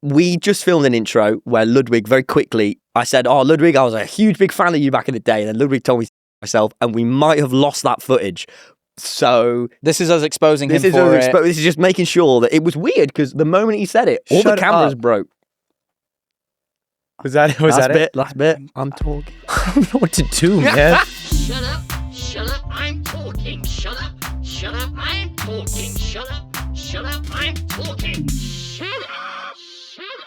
we just filmed an intro where Ludwig very quickly, I said, oh, Ludwig, I was a huge, big fan of you back in the day. And then Ludwig told me myself, and we might have lost that footage. So this is us exposing him for it. This is just making sure that it was weird because the moment he said it, all the cameras broke. Was that it? Last bit. I'm talking. I don't know what to do, man. Shut up, I'm talking. Shut up, I'm talking. Shut up, I'm talking. Shut up.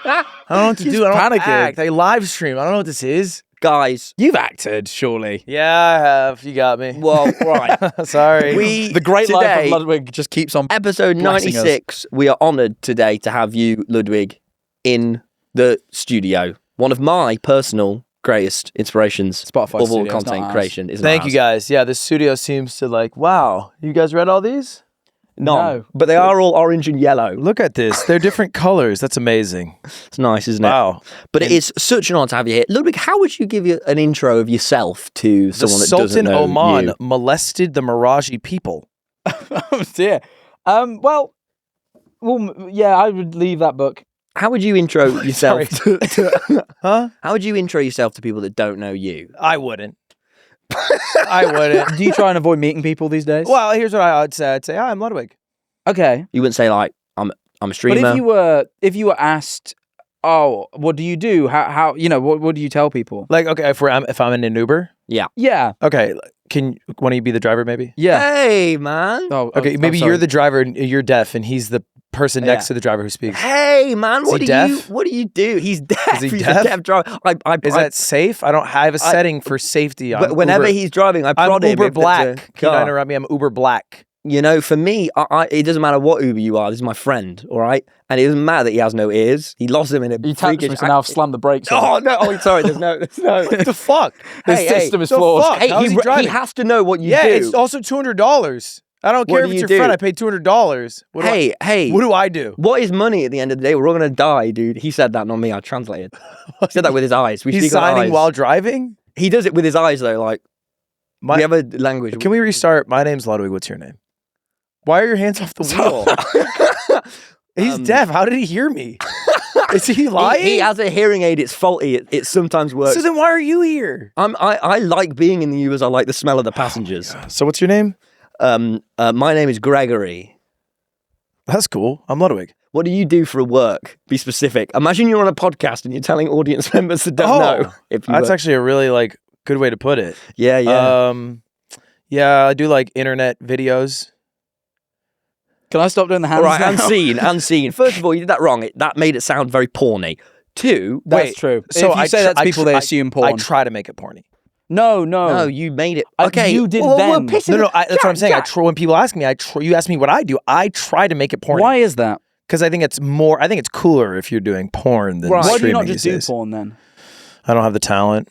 I don't know what to do. I don't panicking. act. I live stream. I don't know what this is. Guys. You've acted, surely. Yeah, I have. You got me. Well, right. Sorry. The great life of Ludwig just keeps on. Episode 96, we are honoured today to have you, Ludwig, in the studio. One of my personal greatest inspirations Spotify of all content creation. Thank you guys. Yeah, the studio seems to wow. You guys read all these? No, but they are all orange and yellow. Look at this. They're different colors. That's amazing. It's nice, isn't it? Wow. But it is such an honor to have you here. Ludwig, how would you give an intro of yourself to someone that doesn't know Sultan Oman you? molested the Maraji people. Oh, dear. Well, yeah, I would leave that book. How would you intro yourself Huh? How would you intro yourself to people that don't know you? I wouldn't. I wouldn't. Do you try and avoid meeting people these days? Well, here's what I'd say. I'd say, hi, I'm Ludwig. Okay. You wouldn't say like, I'm a streamer. But if you were asked, oh, what do you do? How what do you tell people? Like, okay, if I'm in an Uber. Yeah. Yeah. Okay, can one of you be the driver maybe? Yeah. Hey, man. Oh, Okay, maybe you're the driver and you're deaf and he's the person next to the driver who speaks. Hey, man. What do you do? He's deaf. Is he He's deaf? a deaf driver. Is that safe? I have a setting for safety. Whenever he's driving, I prod I'm him. Uber Black. Can you interrupt me? I'm Uber Black. You know, for me, it doesn't matter what Uber you are. This is my friend, all right? And it doesn't matter that he has no ears. He lost them in a You tapped me, so now I've slammed the brakes on. Oh, no. Oh, sorry. There's no. What the fuck? The system is flawed. Fuck? How's he driving? He has to know what you do. Yeah, it's also $200. I don't care if it's your friend. I paid $200. Hey. What do I do? What is money at the end of the day? We're all going to die, dude. He said that, not me. I translated. He said that with his eyes. He's signing while driving? He does it with his eyes, though. Like, we have a language. Can we restart? My name's Ludwig. What's your name? Why are your hands off the wheel? He's deaf. How did he hear me? Is he lying? He has a hearing aid. It's faulty. It sometimes works. So then why are you here? I like being in the Ubers. I like the smell of the passengers. So what's your name? My name is Gregory. That's cool. I'm Ludwig. What do you do for work? Be specific. Imagine you're on a podcast and you're telling audience members that don't know. That's actually a really good way to put it. Yeah. Yeah, I do internet videos. Can I stop doing the hands All right, now? unseen. First of all, you did that wrong. That made it sound very porny. Two, that's true. So if you say that to people, they assume porn. I try to make it porny. No, you made it. Okay, you did well, then. That's what I'm saying. When people ask me, you ask me what I do. I try to make it porny. Why is that? Because I think it's more. I think it's cooler if you're doing porn than streaming. Why do you not just do porn then? I don't have the talent.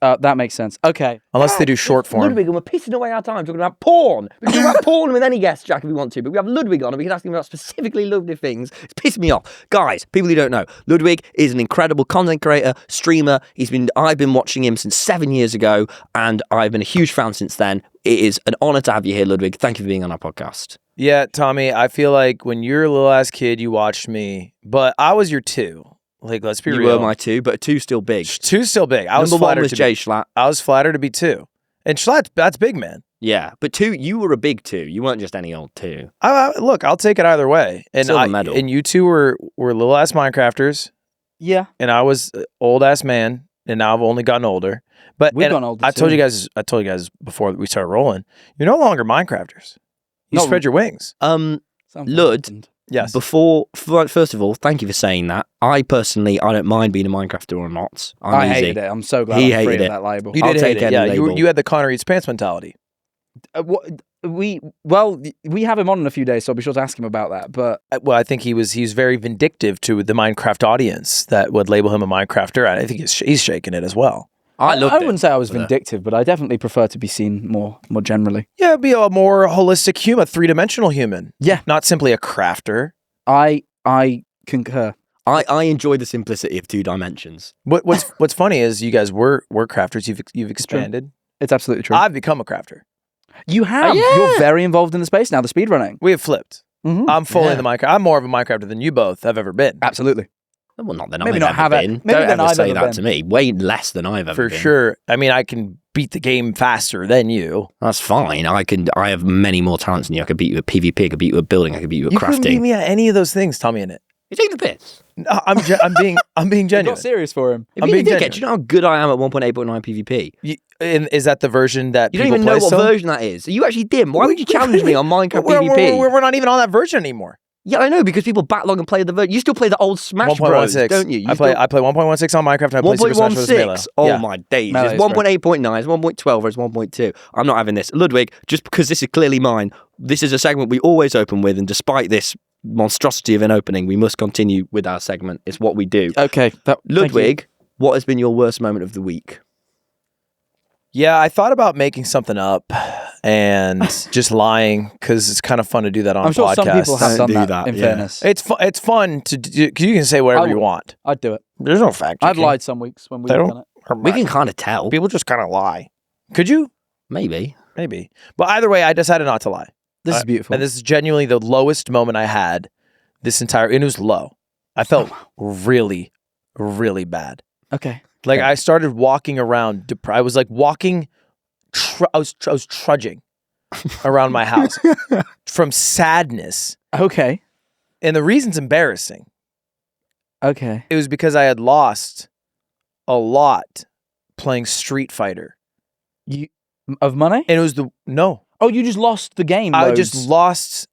That makes sense. Okay. Unless they do short form. Ludwig, and we're pissing away our time talking about porn. We can talk about porn with any guest, Jack, if we want to. But we have Ludwig on and we can ask him about specifically Ludwig things. It's pissed me off. Guys, people who don't know, Ludwig is an incredible content creator, streamer. I've been watching him since 7 years ago, and I've been a huge fan since then. It is an honor to have you here, Ludwig. Thank you for being on our podcast. Yeah, Tommy, I feel like when you're a little ass kid, you watched me, but I was your two. Let's be real. You were my two, but two's still big. Two's still big. Number one was Jay Schlatt. I was flattered to be two. And Schlatt, that's big, man. Yeah, but two, you were a big two. You weren't just any old two. Look, I'll take it either way. And Silver medal. And you two were little ass Minecrafters. Yeah. And I was old ass man, and now I've only gotten older. But we've gotten older. I told you guys before we started rolling, you're no longer Minecrafters. You spread your wings. Lud. Yes. First of all, thank you for saying that. I don't mind being a Minecrafter or not. I hated it. I'm so glad he I'm free hated of that label. You did hate it. Yeah, you had the Connor Eats Pants mentality. We have him on in a few days, so I'll be sure to ask him about that. But I think he's very vindictive to the Minecraft audience that would label him a Minecrafter. I think he's shaking it as well. I wouldn't say I was vindictive, but I definitely prefer to be seen more generally. Yeah, be a more holistic human, three-dimensional human. Yeah. Not simply a crafter. I concur. I enjoy the simplicity of 2 dimensions. What's funny is you guys were crafters. You've expanded. It's absolutely true. I've become a crafter. You have. Yeah. You're very involved in the space now, the speedrunning. We have flipped. I'm fully Yeah. in the Minecraft. I'm more of a Minecrafter than you both have ever been. Absolutely. Well, not than Maybe I've not ever have it. been. Maybe Don't than ever I've say ever that been. to me. Way less than I've ever For been. sure. I mean, I can beat the game faster than you. That's fine. I have many more talents than you. I could beat you at PvP. I could beat you at building. I could beat you at You couldn't beat crafting. me at any of those things. TommyInnit. You take the piss. No, I'm being You genuine. got serious for him. If I'm you being did genuine. do you know how good I am at 1.8.9 PvP? Is that the version that You don't people even know play what still? version that is. You actually did. Why would you challenge me on Minecraft PvP? We're not even on that version anymore. Yeah, I know, because people backlog and play the version. You still play the old Smash Bros, 1.16, don't you? I play 1.16 on Minecraft and I play Super Smash Bros. Melee. 1.16. Oh Yeah. my days. Melee It's is great. 1.8.9, it's 1.12, or it's 1.2. I'm not having this. Ludwig, just because this is clearly mine, this is a segment we always open with, and despite this monstrosity of an opening, we must continue with our segment. It's what we do. Okay. Thank you. Ludwig, what has been your worst moment of the week? Yeah, I thought about making something up and just lying because it's kind of fun to do that on I'm sure podcasts. some people have Don't done do that, that, in yeah. fairness. It's fun to do because you can say whatever you want. I'd do it. There's no fact. I've lied some weeks when we've They done don't. it. We can kind of tell. People just kind of lie. Could you? Maybe. Maybe. But either way, I decided not to lie. This is beautiful. And this is genuinely the lowest moment I had this entire. And it was low. I felt really, really bad. Okay. Like I started walking around. I was like walking. I was trudging around my house from sadness. Okay. And the reason's embarrassing. Okay. It was because I had lost a lot playing Street Fighter. Of money? And it was no. Oh, you just lost the game. I loads. just lost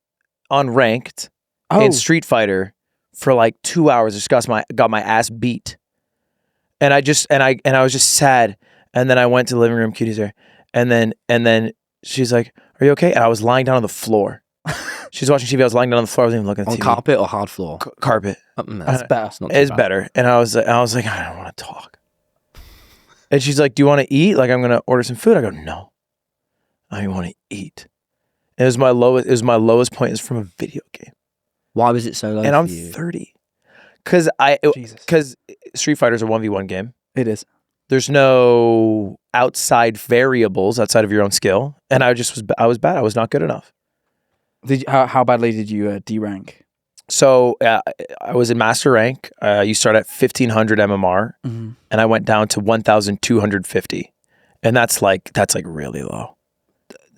on ranked Oh. in Street Fighter for like 2 hours. I just got my ass beat. And I was just sad. And then I went to the living room, Cutie's there. And then she's like, "Are you okay?" And I was lying down on the floor. She's watching TV. I was lying down on the floor. I wasn't even looking at On TV. carpet or hard floor? Carpet. That's better. It's not too It's bad. better. And I was like, I don't want to talk. And she's like, "Do you want to eat? Like I'm gonna order some food." I go, "No, I want to eat." And it was my lowest. It was my lowest point. Is from a video game. Why was it so low And for I'm you? 30. Because Jesus. Street Fighter's a 1v1 game. It is. There's no outside variables outside of your own skill. And I was bad. I was not good enough. How badly did you D-rank? So I was in master rank. You start at 1500 MMR Mm-hmm. and I went down to 1250. And that's like really low.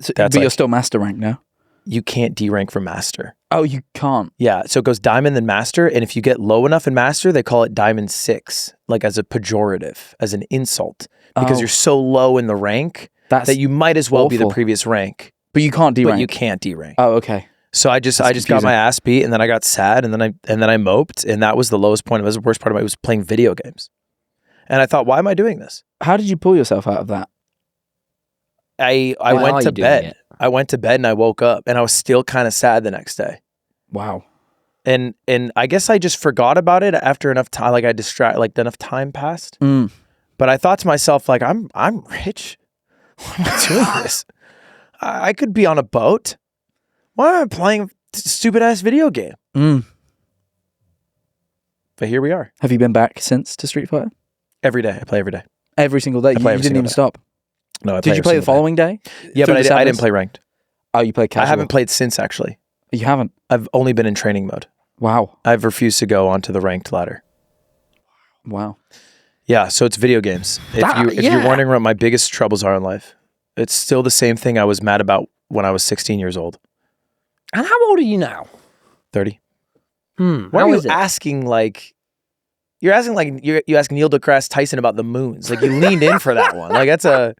So, That's but you're like- still master rank now? You can't D rank from master. Oh, you can't. Yeah, so it goes diamond then master, and if you get low enough in master, they call it diamond 6, like as a pejorative, as an insult, because Oh. you're so low in the rank That's that you might as well be the awful. previous rank, But you can't D-rank. but you can't D rank. Oh, okay. So I just That's got confusing. my ass beat, and then I got sad, and then I moped, and that was the lowest point. It was the worst part of it. Was playing video games, and I thought, why am I doing this? How did you pull yourself out of that? I Why are went you to doing bed. it? I went to bed and I woke up, and I was still kind of sad the next day. Wow. And I guess I just forgot about it after enough time. Like enough time passed. Mm. But I thought to myself, like, I'm rich. Why am I doing this? I could be on a boat. Why am I playing a stupid ass video game? Mm. But here we are. Have you been back since to Street Fighter? Every day. I play every day. Every single day? You play every didn't single even day. stop? No, I Did you play the following day? Yeah, through but the I didn't sevens? play ranked. Oh, you played casual? I haven't played since, actually. You haven't? I've only been in training mode. Wow. I've refused to go onto the ranked ladder. Wow. Yeah, so it's video games. If you're wondering what my biggest troubles are in life, it's still the same thing I was mad about when I was 16 years old. And how old are you now? 30. Why Why are is you it? asking like you're asking Neil deGrasse Tyson about the moons? Like you leaned in for that one. Like that's a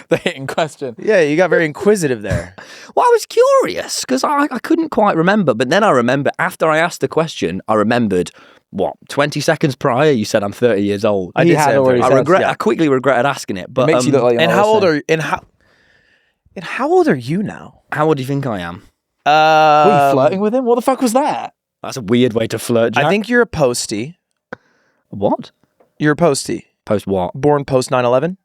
The hitting question. yeah. You got very inquisitive there. Well, I was curious because I couldn't quite remember. But then I remember after I asked the question, I remembered, 20 seconds prior, you said I'm 30 years old. I He did had say I'm already 30. said- I Yeah. quickly regretted asking it. But It makes you look like you're And not how old listening. and how old are you now? how old do you think I am? Were you flirting with him? What the fuck was that? That's a weird way to flirt, Jack. I think you're a postie. What? You're a postie. Post what? Born post 9/11.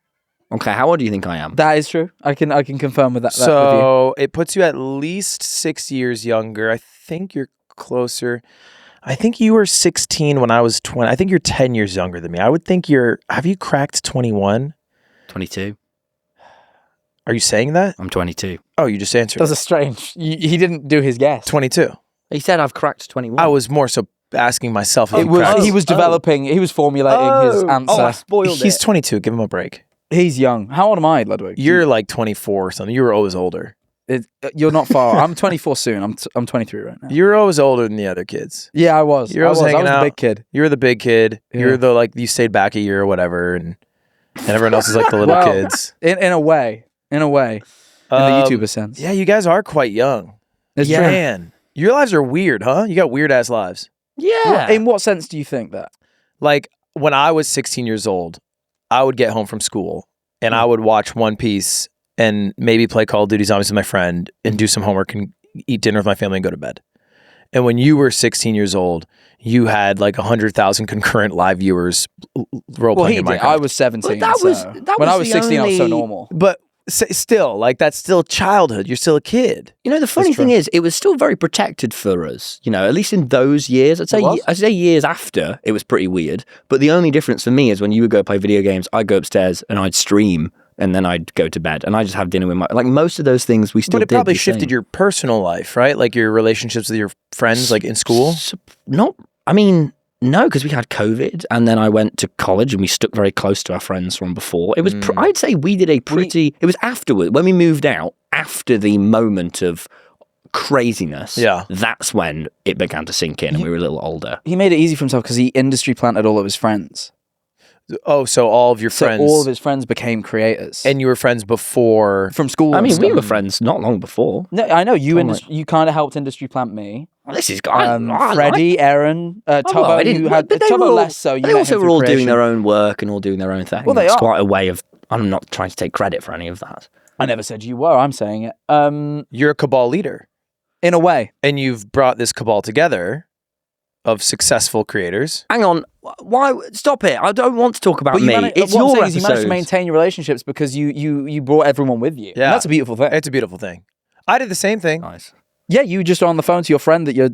Okay, how old do you think I am? That is true. I can confirm with that. with you. So it puts you at least 6 years younger. I think you're closer. I think you were 16 when I was 20. I think you're 10 years younger than me. I would think have you cracked 21? 22. Are you saying that? I'm 22. Oh, you just answered. That's a strange. He didn't do his guess. 22. He said I've cracked 21. I was more so asking myself if It he was. cracked. He was developing. He was formulating his answer. Oh, I spoiled He's it. 22. Give him a break. He's young. How old am I, Ludwig? You're like 24 or something. You were always older. You're not far. I'm 24 soon. I'm 23 right now. You're always older than the other kids. Yeah, I was. You're always I was hanging the out. big kid. You're the big kid. Yeah. You're the like you stayed back a year or whatever, and everyone else is like the little Well, kids. In a way. In the YouTuber sense. Yeah, you guys are quite young. It's true. Man, your lives are weird, huh? You got weird ass lives. Yeah. In what sense do you think that? Like when I was 16 years old, I would get home from school and I would watch One Piece and maybe play Call of Duty Zombies with my friend and do some homework and eat dinner with my family and go to bed. And when you were 16 years old, you had like 100,000 concurrent live viewers role Well, playing he in did. Minecraft. I was 17. But that was- so that when was I was the 16, I was so only- normal. But still, like that's still childhood. You're still a kid. You know, the funny thing is, it was still very protected for us. You know, at least in those years. I'd say years after, it was pretty weird. But the only difference for me is when you would go play video games, I'd go upstairs and I'd stream, and then I'd go to bed, and I just have dinner with my like most of those things we still. But it did probably the shifted same. your personal life, right? Like your relationships with your friends, like in school. Not. I mean. No, because we had COVID, and then I went to college, and we stuck very close to our friends from before. It was, I'd say, we did a pretty. It was afterward when we moved out, after the moment of craziness. Yeah, that's when it began to sink in, and we were a little older. He made it easy for himself because he industry planted all of his friends. Oh, so all of your friends, So all of his friends became creators. and you were friends before. from school. I and mean, we stuff. were friends not long before. No, I know you. Oh, You kind of helped industry plant me. Well, this is Freddie, Aaron, Tubbo. I didn't. You had but they Tubbo were all, less so. You they met also him were through all doing creation. their own work and all doing their own thing. Well, they It's are. quite a way of. I'm not trying to take credit for any of that. I never said you were. I'm saying it. You're a cabal leader, In a way. and you've brought this cabal together of successful creators. Hang on, why? Stop it! I don't want to talk about But me. what It's I'm your saying is you managed to episodes. maintain your relationships because you brought everyone with you. Yeah. And that's a beautiful thing. It's a beautiful thing. I did the same thing. Nice. Yeah, you just on the phone to your friend that you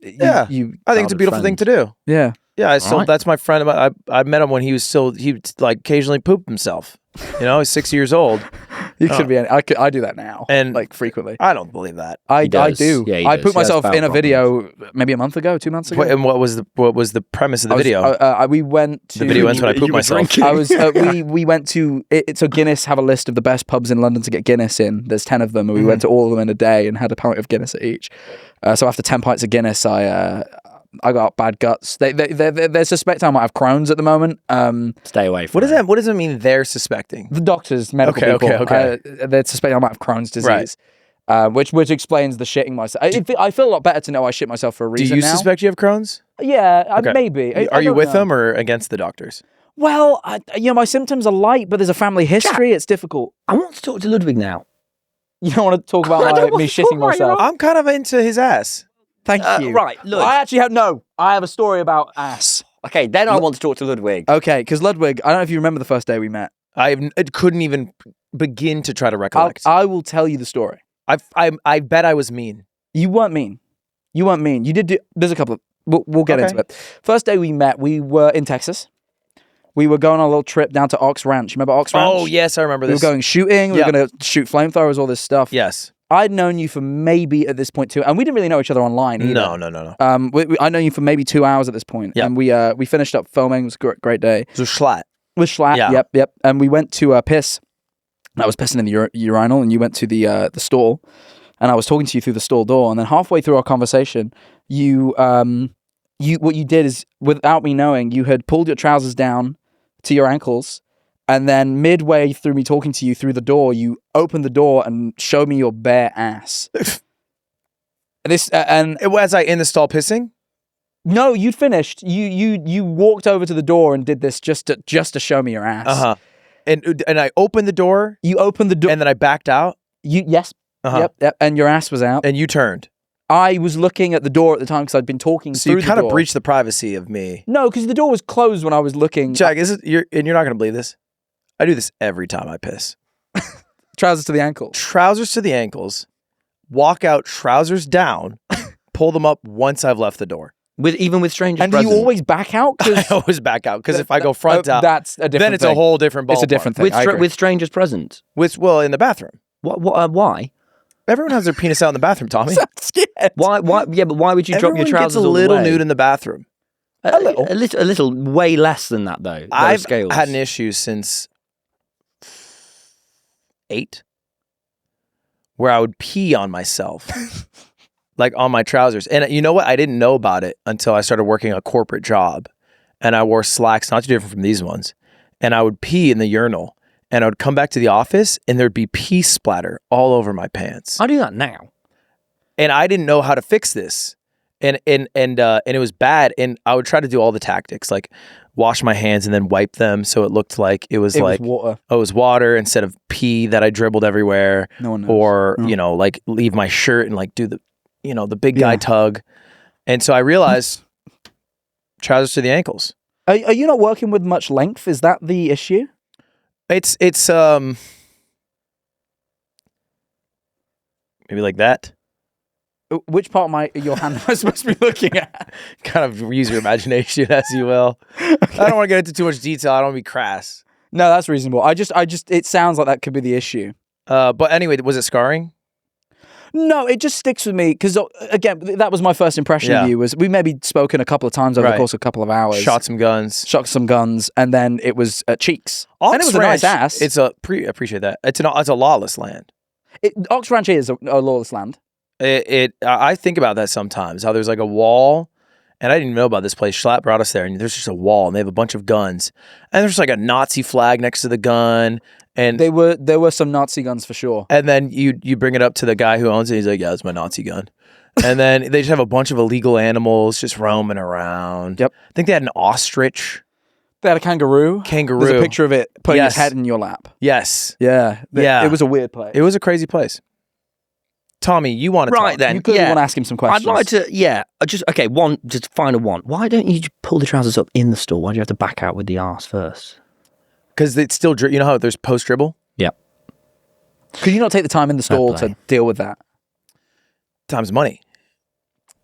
Yeah. I think it's a beautiful thing to do. Yeah. Yeah, I still. Alright. That's my friend. I met him when he would like occasionally poop himself. You know, he's 6 years old. You could be. I do that now, And- like frequently. I don't believe that. I does. do. Yeah, he I does. put He has myself bowel in a video maybe a month ago, 2 months ago. And what was the premise of the video? We went to The video ends when I you poop were myself. drinking. I was we went to so Guinness have a list of the best pubs in London to get Guinness in. There's 10 of them, and we went to all of them in a day and had a pint of Guinness at each. So after 10 pints of Guinness, I got bad guts. They suspect I might have Crohn's at the moment. Stay away from What does that mean? They're suspecting. The doctors, medical Okay, people, okay. they suspect I might have Crohn's disease. Right. Which explains the shitting myself. I feel a lot better to know I shit myself for a Do reason you now. suspect you have Crohn's? Yeah, Okay. maybe. Are you don't with know. them or against the doctors? Well, my symptoms are light, but there's a family history. It's difficult. I want to talk to Ludwig now. You don't want to talk I about don't me want to shitting talk about myself. I'm kind of into his ass. Thank you. Right, look. I actually have a story about ass. Okay, then I want to talk to Ludwig. Okay, because Ludwig, I don't know if you remember the first day we met. I couldn't even begin to try to recollect. I will tell you the story. I bet I was mean. You weren't mean. You did do. There's a couple of. We'll get Okay. into it. First day we met, we were in Texas. We were going on a little trip down to Ox Ranch. You remember Ox Ranch? Oh yes, I remember We this. were going shooting. We Yeah. were going to shoot flamethrowers, all this stuff. Yes. I'd known you for maybe at this point too, and we didn't really know each other online either. No. I know you for maybe 2 hours at this point, Yeah. and we finished up filming. It was a great day. So Schlatt. With Schlatt, Yeah. yep. And we went to piss. And I was pissing in the urinal, and you went to the stall, and I was talking to you through the stall door. And then halfway through our conversation, what you did is, without me knowing, you had pulled your trousers down to your ankles, and then midway through me talking to you through the door, you opened the door and showed me your bare ass. And Was I in the stall pissing? no, you'd finished. You walked over to the door and did this just to show me your ass. Uh-huh. And I opened the door You opened the door. and then I backed out Yes. Uh-huh. Yep. And your ass was out. and you turned. I was looking at the door at the time because I'd been talking So through you kind the of door. breached the privacy of me. No, because the door was closed when I was looking. Jack, you're not going to believe this. I do this every time I piss. Trousers to the ankle. Trousers to the ankles, walk out trousers down, pull them up once I've left the door. Even with strangers And do present? you always back out? I always back out because if I go front out, that's a different then it's a thing. whole different ballpark. It's a different thing. with I agree. with strangers present? Well, in the bathroom. Why? Everyone has their penis out in the bathroom, Tommy. I'm scared. Why? Yeah, but why would you drop your Everyone trousers gets a all the little way? nude in the bathroom. A little, way less than that though. Those I've scales. had an issue since 8, where I would pee on myself, like on my trousers. And you know what? I didn't know about it until I started working a corporate job, and I wore slacks, not too different from these ones. And I would pee in the urinal, and I would come back to the office, and there'd be pee splatter all over my pants. I do that now. And I didn't know how to fix this. And it was bad. And I would try to do all the tactics, like wash my hands and then wipe them so it looked like it was water. Oh, it was water instead of pee that I dribbled everywhere. No one knows. Or, No. like leave my shirt and like do the, the big guy tug. And so I realized trousers to the ankles. Are you not working with much length? Is that the issue? It's maybe like that. Which part of your hand am I supposed to be looking at? Kind of use your imagination as you will. I don't want to get into too much detail. I don't want to be crass. No, that's reasonable. I just, it sounds like that could be the issue. But anyway, was it scarring? No, it just sticks with me because again, that was my first impression of you. Was we maybe spoken a couple of times over the course of a couple of hours, shot some guns, and then it was cheeks, Ox and it was Ranch, a nice ass. It's appreciate that. It's a lawless land. Ox Ranch is a lawless land. I think about that sometimes. How there's like a wall, and I didn't even know about this place. Schlatt brought us there, and there's just a wall, and they have a bunch of guns, and there's like a Nazi flag next to the gun, and there were some Nazi guns for sure. And then you bring it up to the guy who owns it. He's like, "Yeah, it's my Nazi gun." And then they just have a bunch of illegal animals just roaming around. Yep. I think they had an ostrich. They had a kangaroo. Kangaroo. There's a picture of it putting Yes. its head in your lap. Yes. Yeah. Yeah. It was a weird place. It was a crazy place. Tommy, you want to Right talk? then. You clearly Yeah. want to ask him some questions. I'd like to, just final one. Why don't you just pull the trousers up in the store? Why do you have to back out with the arse first? Because it's still, you know how there's post dribble? Yeah. Could you not take the time in the stall play. to deal with that? Time's money.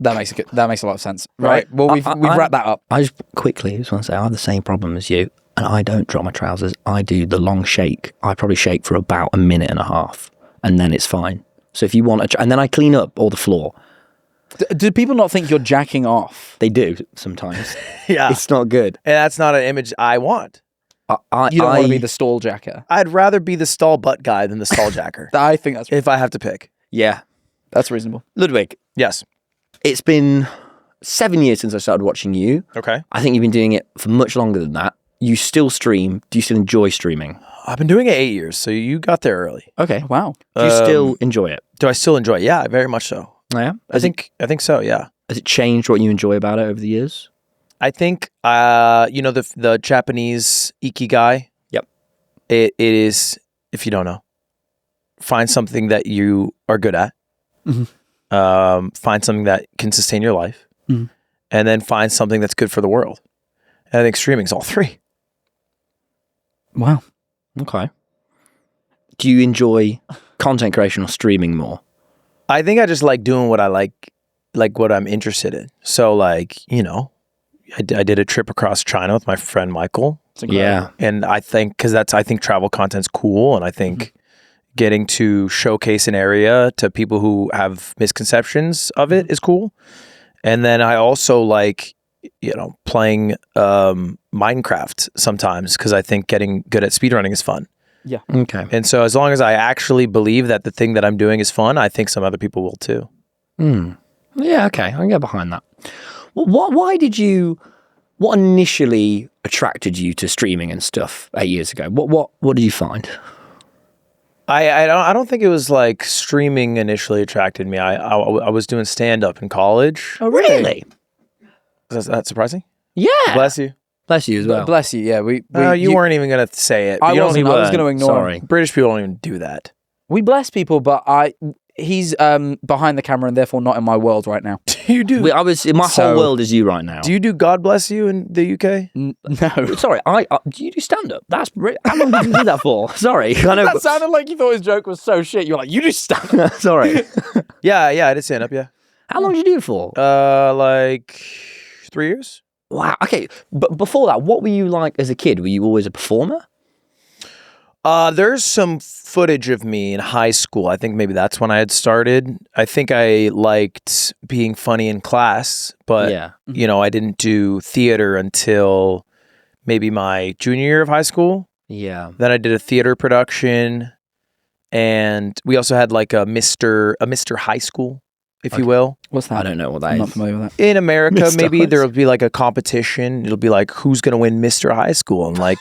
That makes a lot of sense. Right. Well, we've I- wrapped that up. I just quickly just want to say I have the same problem as you, and I don't drop my trousers. I do the long shake. I probably shake for about a minute and a half, and then it's fine. So if you want and then I clean up all the floor. Do people not think you're jacking off? They do sometimes. Yeah. It's not good. And that's not an image I want. You don't want to be the stall jacker. I'd rather be the stall butt guy than the stall jacker. I think that's if I have to pick. Yeah. that's reasonable. Ludwig, Yes. it's been 7 years since I started watching you. Okay. I think you've been doing it for much longer than that. You still stream. Do you still enjoy streaming? I've been doing it 8 years, so you got there early. Okay. Wow. Do you still enjoy it? Do I still enjoy it? Yeah, very much so. Yeah. I think so, yeah. Has it changed what you enjoy about it over the years? I think the Japanese ikigai. Yep. It is, if you don't know, find something that you are good at. Mm-hmm. Find something that can sustain your life. Mm-hmm. And then find something that's good for the world. And I think streaming is all three. Wow. Okay. Do you enjoy content creation or streaming more? I think I just like doing what I like what I'm interested in. So I did a trip across China with my friend Michael. Yeah. And I think, I think travel content's cool. And I think getting to showcase an area to people who have misconceptions of it is cool. And then I also like, playing Minecraft sometimes because I think getting good at speedrunning is fun. Yeah. Okay. And so as long as I actually believe that the thing that I'm doing is fun, I think some other people will too. Yeah, okay. I can get behind that. What initially attracted you to streaming and stuff 8 years ago? What did you find? I don't think it was like streaming initially attracted me. I was doing stand up in college. Oh, really? Is that surprising? Yeah. Bless you. Bless you as well. Bless you. Yeah, You weren't even gonna say it. I You don't- wasn't. I was going to ignore. Sorry. British people don't even do that. We bless people, but he's behind the camera and therefore not in my world right now. You do. My So- whole world is you right now. Do you do God bless you in the UK? No. Sorry, do you do stand up? How long did you do that for? Sorry, I know. That sounded like you thought his joke was so shit. You're like, you just stand. Sorry. Yeah, I did stand up. Yeah. How long did you do it for? Like 3 years. Wow. Okay. But before that, what were you like as a kid? Were you always a performer? There's some footage of me in high school. I think maybe that's when I had started. I think I liked being funny in class, but you know, I didn't do theater until maybe my junior year of high school. Yeah. Then I did a theater production, and we also had like a Mr. High School, if you will. What's that? I don't know what that I'm is. not familiar with that. In America, Mr. maybe High there'll be like a competition. It'll be like, who's going to win Mr. High School? And like,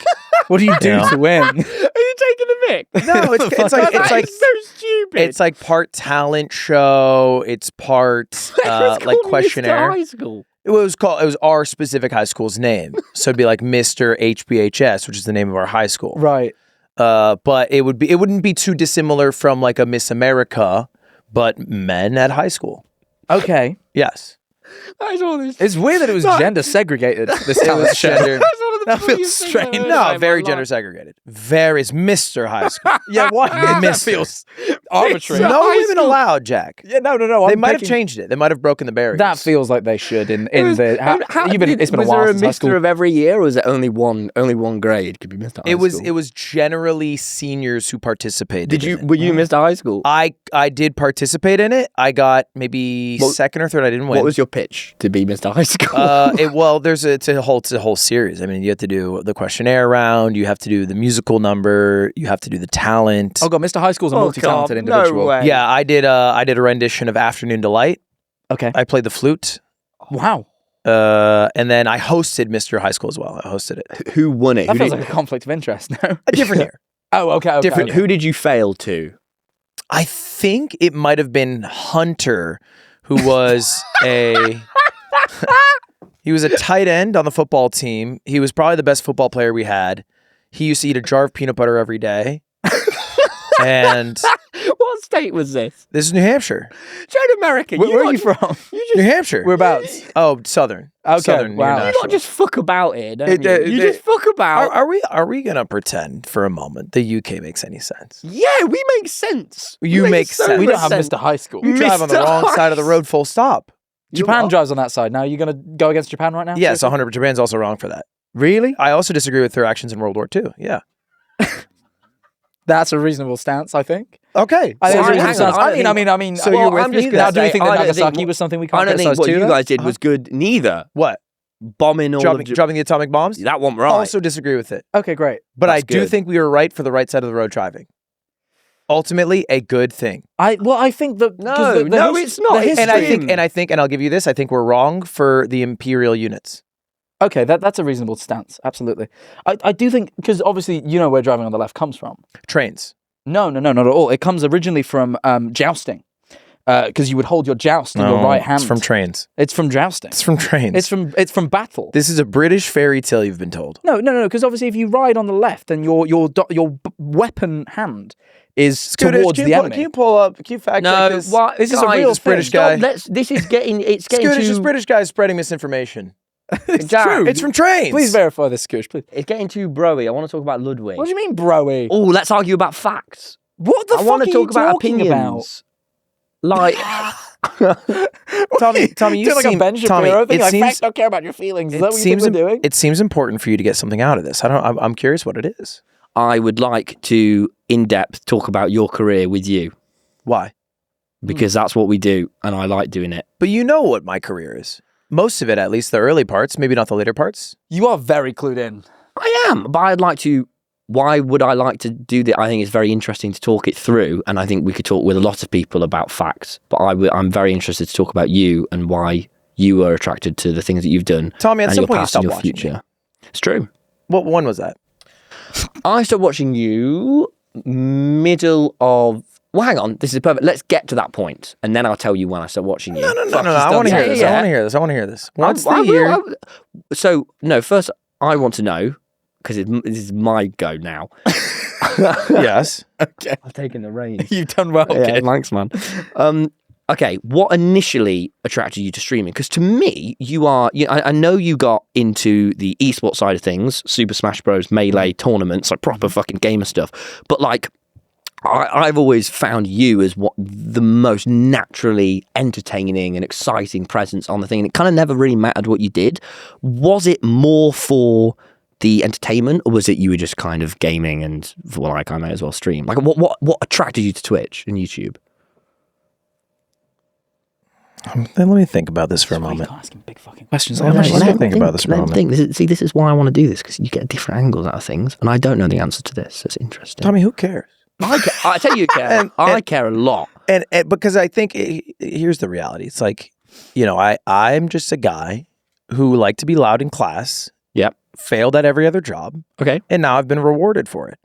What do you do Yeah. to win? Are you taking the mic? no, it's like so stupid. it's like part talent show. It's part like questionnaire. High School. It was our specific high school's name. So it'd be like Mr. HBHS, which is the name of our high school. Right. But it wouldn't be too dissimilar from like a Miss America, but men at high school. Okay. Yes. That is all this. It's weird that it was gender segregated. This It talent was show. gender. That's one of the That feels funniest things I've strange. heard No, in very my gender life. segregated. It's Mr. High School. Yeah, why? that Mr. feels arbitrary. Mr. No High women school. allowed, Jack. Yeah, no. They I'm might have thinking- changed it. They might have broken the barriers. That feels like they should in It was- the. how You've been, did- it's been a was while there a since high school. Mr. of every year, or was it only one grade could be Mr. High School? It was generally seniors who participated. Did you? in it. Were you Mr. High School? I did participate in it. I got maybe Well, second or third. I didn't win. What was your pitch to be Mr. High School? It's a whole series. I mean, you have to do the questionnaire round. You have to do the musical number. You have to do the talent. Oh god, Mr. High School's a multi-talented God, no individual. way. Yeah, I did a rendition of Afternoon Delight. Okay. I played the flute. Wow. And then I hosted Mr. High School as well. I hosted it. Who won it? That Who feels did, like a conflict of interest. No. A different year. Oh, okay. Different. okay. who did you fail to? I think it might have been Hunter, who was he was a tight end on the football team. He was probably the best football player we had. He used to eat a jar of peanut butter every day. And What state was this? this is New Hampshire. Straight American. Where are you from? New Hampshire. Whereabouts? Oh, Southern. Okay, Southern. wow. Near You You Nashville. not just fuck about here, don't It- you? it- You it- just fuck about. Are we gonna pretend for a moment the UK makes any sense? Yeah, we make sense. You We make so sense. We much don't have sense. Mr. High School. You drive on the Mr. wrong side of the road. Full stop. Japan what? drives on that side. Now you're gonna go against Japan right now? Yes, Seriously? 100%. Japan's also wrong for that. Really? I also disagree with their actions in World War II. Yeah. That's a reasonable stance, I think. Okay. I think So it's a hang reasonable on, stance. I don't I mean. So well, you're with I'm me just then? now. Do you think I that don't Nagasaki think- was something we I can't don't think criticize what too? you though? guys did was good neither. What? Bombing all Dropping of the atomic bombs? that one right. Also disagree with it. Okay, great. But I That's do good. think we were right for the right side of the road driving. Ultimately, a good thing. I think that No, no, it's not. The It's history, And I'll give you this. I think we're wrong for the imperial units. okay, that's a reasonable stance. Absolutely. I do think because obviously you know where driving on the left comes from. Trains. No, not at all. It comes originally from jousting, because you would hold your joust in your No, right hand. It's from trains. It's from jousting. It's from trains. It's from battle. This is a British fairy tale you've been told. No, because obviously if you ride on the left, then your weapon hand is Scooter, towards can the you pull- enemy. Can you pull up? Can you fact check No, this? what? This is guys, a real British guy. This is getting. It's getting Scooter's just too. British guys spreading misinformation. It's Jack, true. It's from trains. Please verify this, Scooch, please. It's getting too broy. I want to talk about Ludwig. What do you mean, broy? Oh, let's argue about facts. What the I fuck want are to you talk about talking opinions. Like, Tommy, you Doing like seem a Ben Tommy. Shapiro thing. It Like, seems facts don't care about your feelings. Is that it what you seems think we're doing? it seems important for you to get something out of this. I'm curious what it is. I would like to, in depth, talk about your career with you Why? because that's what we do, and I like doing it. But you know what my career is. Most of it, at least the early parts, maybe not the later parts. You are very clued in. I am, but I'd like to. Why would I like to do that? I think it's very interesting to talk it through, and I think we could talk with a lot of people about facts. But I'm very interested to talk about you and why you are attracted to the things that you've done. Tommy, at and some your point you past stopped and your watching future. me. It's true. What one was that? I started watching you middle of. Well, hang on. This is perfect. Let's get to that point, and then I'll tell you when I start watching you. No. Fuck, I he's want to done hear that. this. Yeah. I want to hear this. I want to hear this. What's I the will- year? So no, first I want to know because this is my go now. Yes. Okay. I've taken the reins. You've done well, Yeah, kid. thanks, man. Okay, what initially attracted you to streaming? Because to me, you are. I know you got into the esports side of things, Super Smash Bros, Melee tournaments, like proper fucking gamer stuff. But like, I've always found you as what the most naturally entertaining and exciting presence on the thing. And it kind of never really mattered what you did. Was it more for the entertainment, or was it you were just kind of gaming and, well, like, I may as well stream? Like, what attracted you to Twitch and YouTube? Let me think about this for a moment. Asking big fucking questions. Let me think about this for a moment. This is why I want to do this, because you get different angles out of things, and I don't know the answer to this. So it's interesting. Tommy, who cares? I tell you, care. I care a lot. And because I think here's the reality. It's like, you know, I'm just a guy who liked to be loud in class. Yep. Failed at every other job. Okay. And now I've been rewarded for it.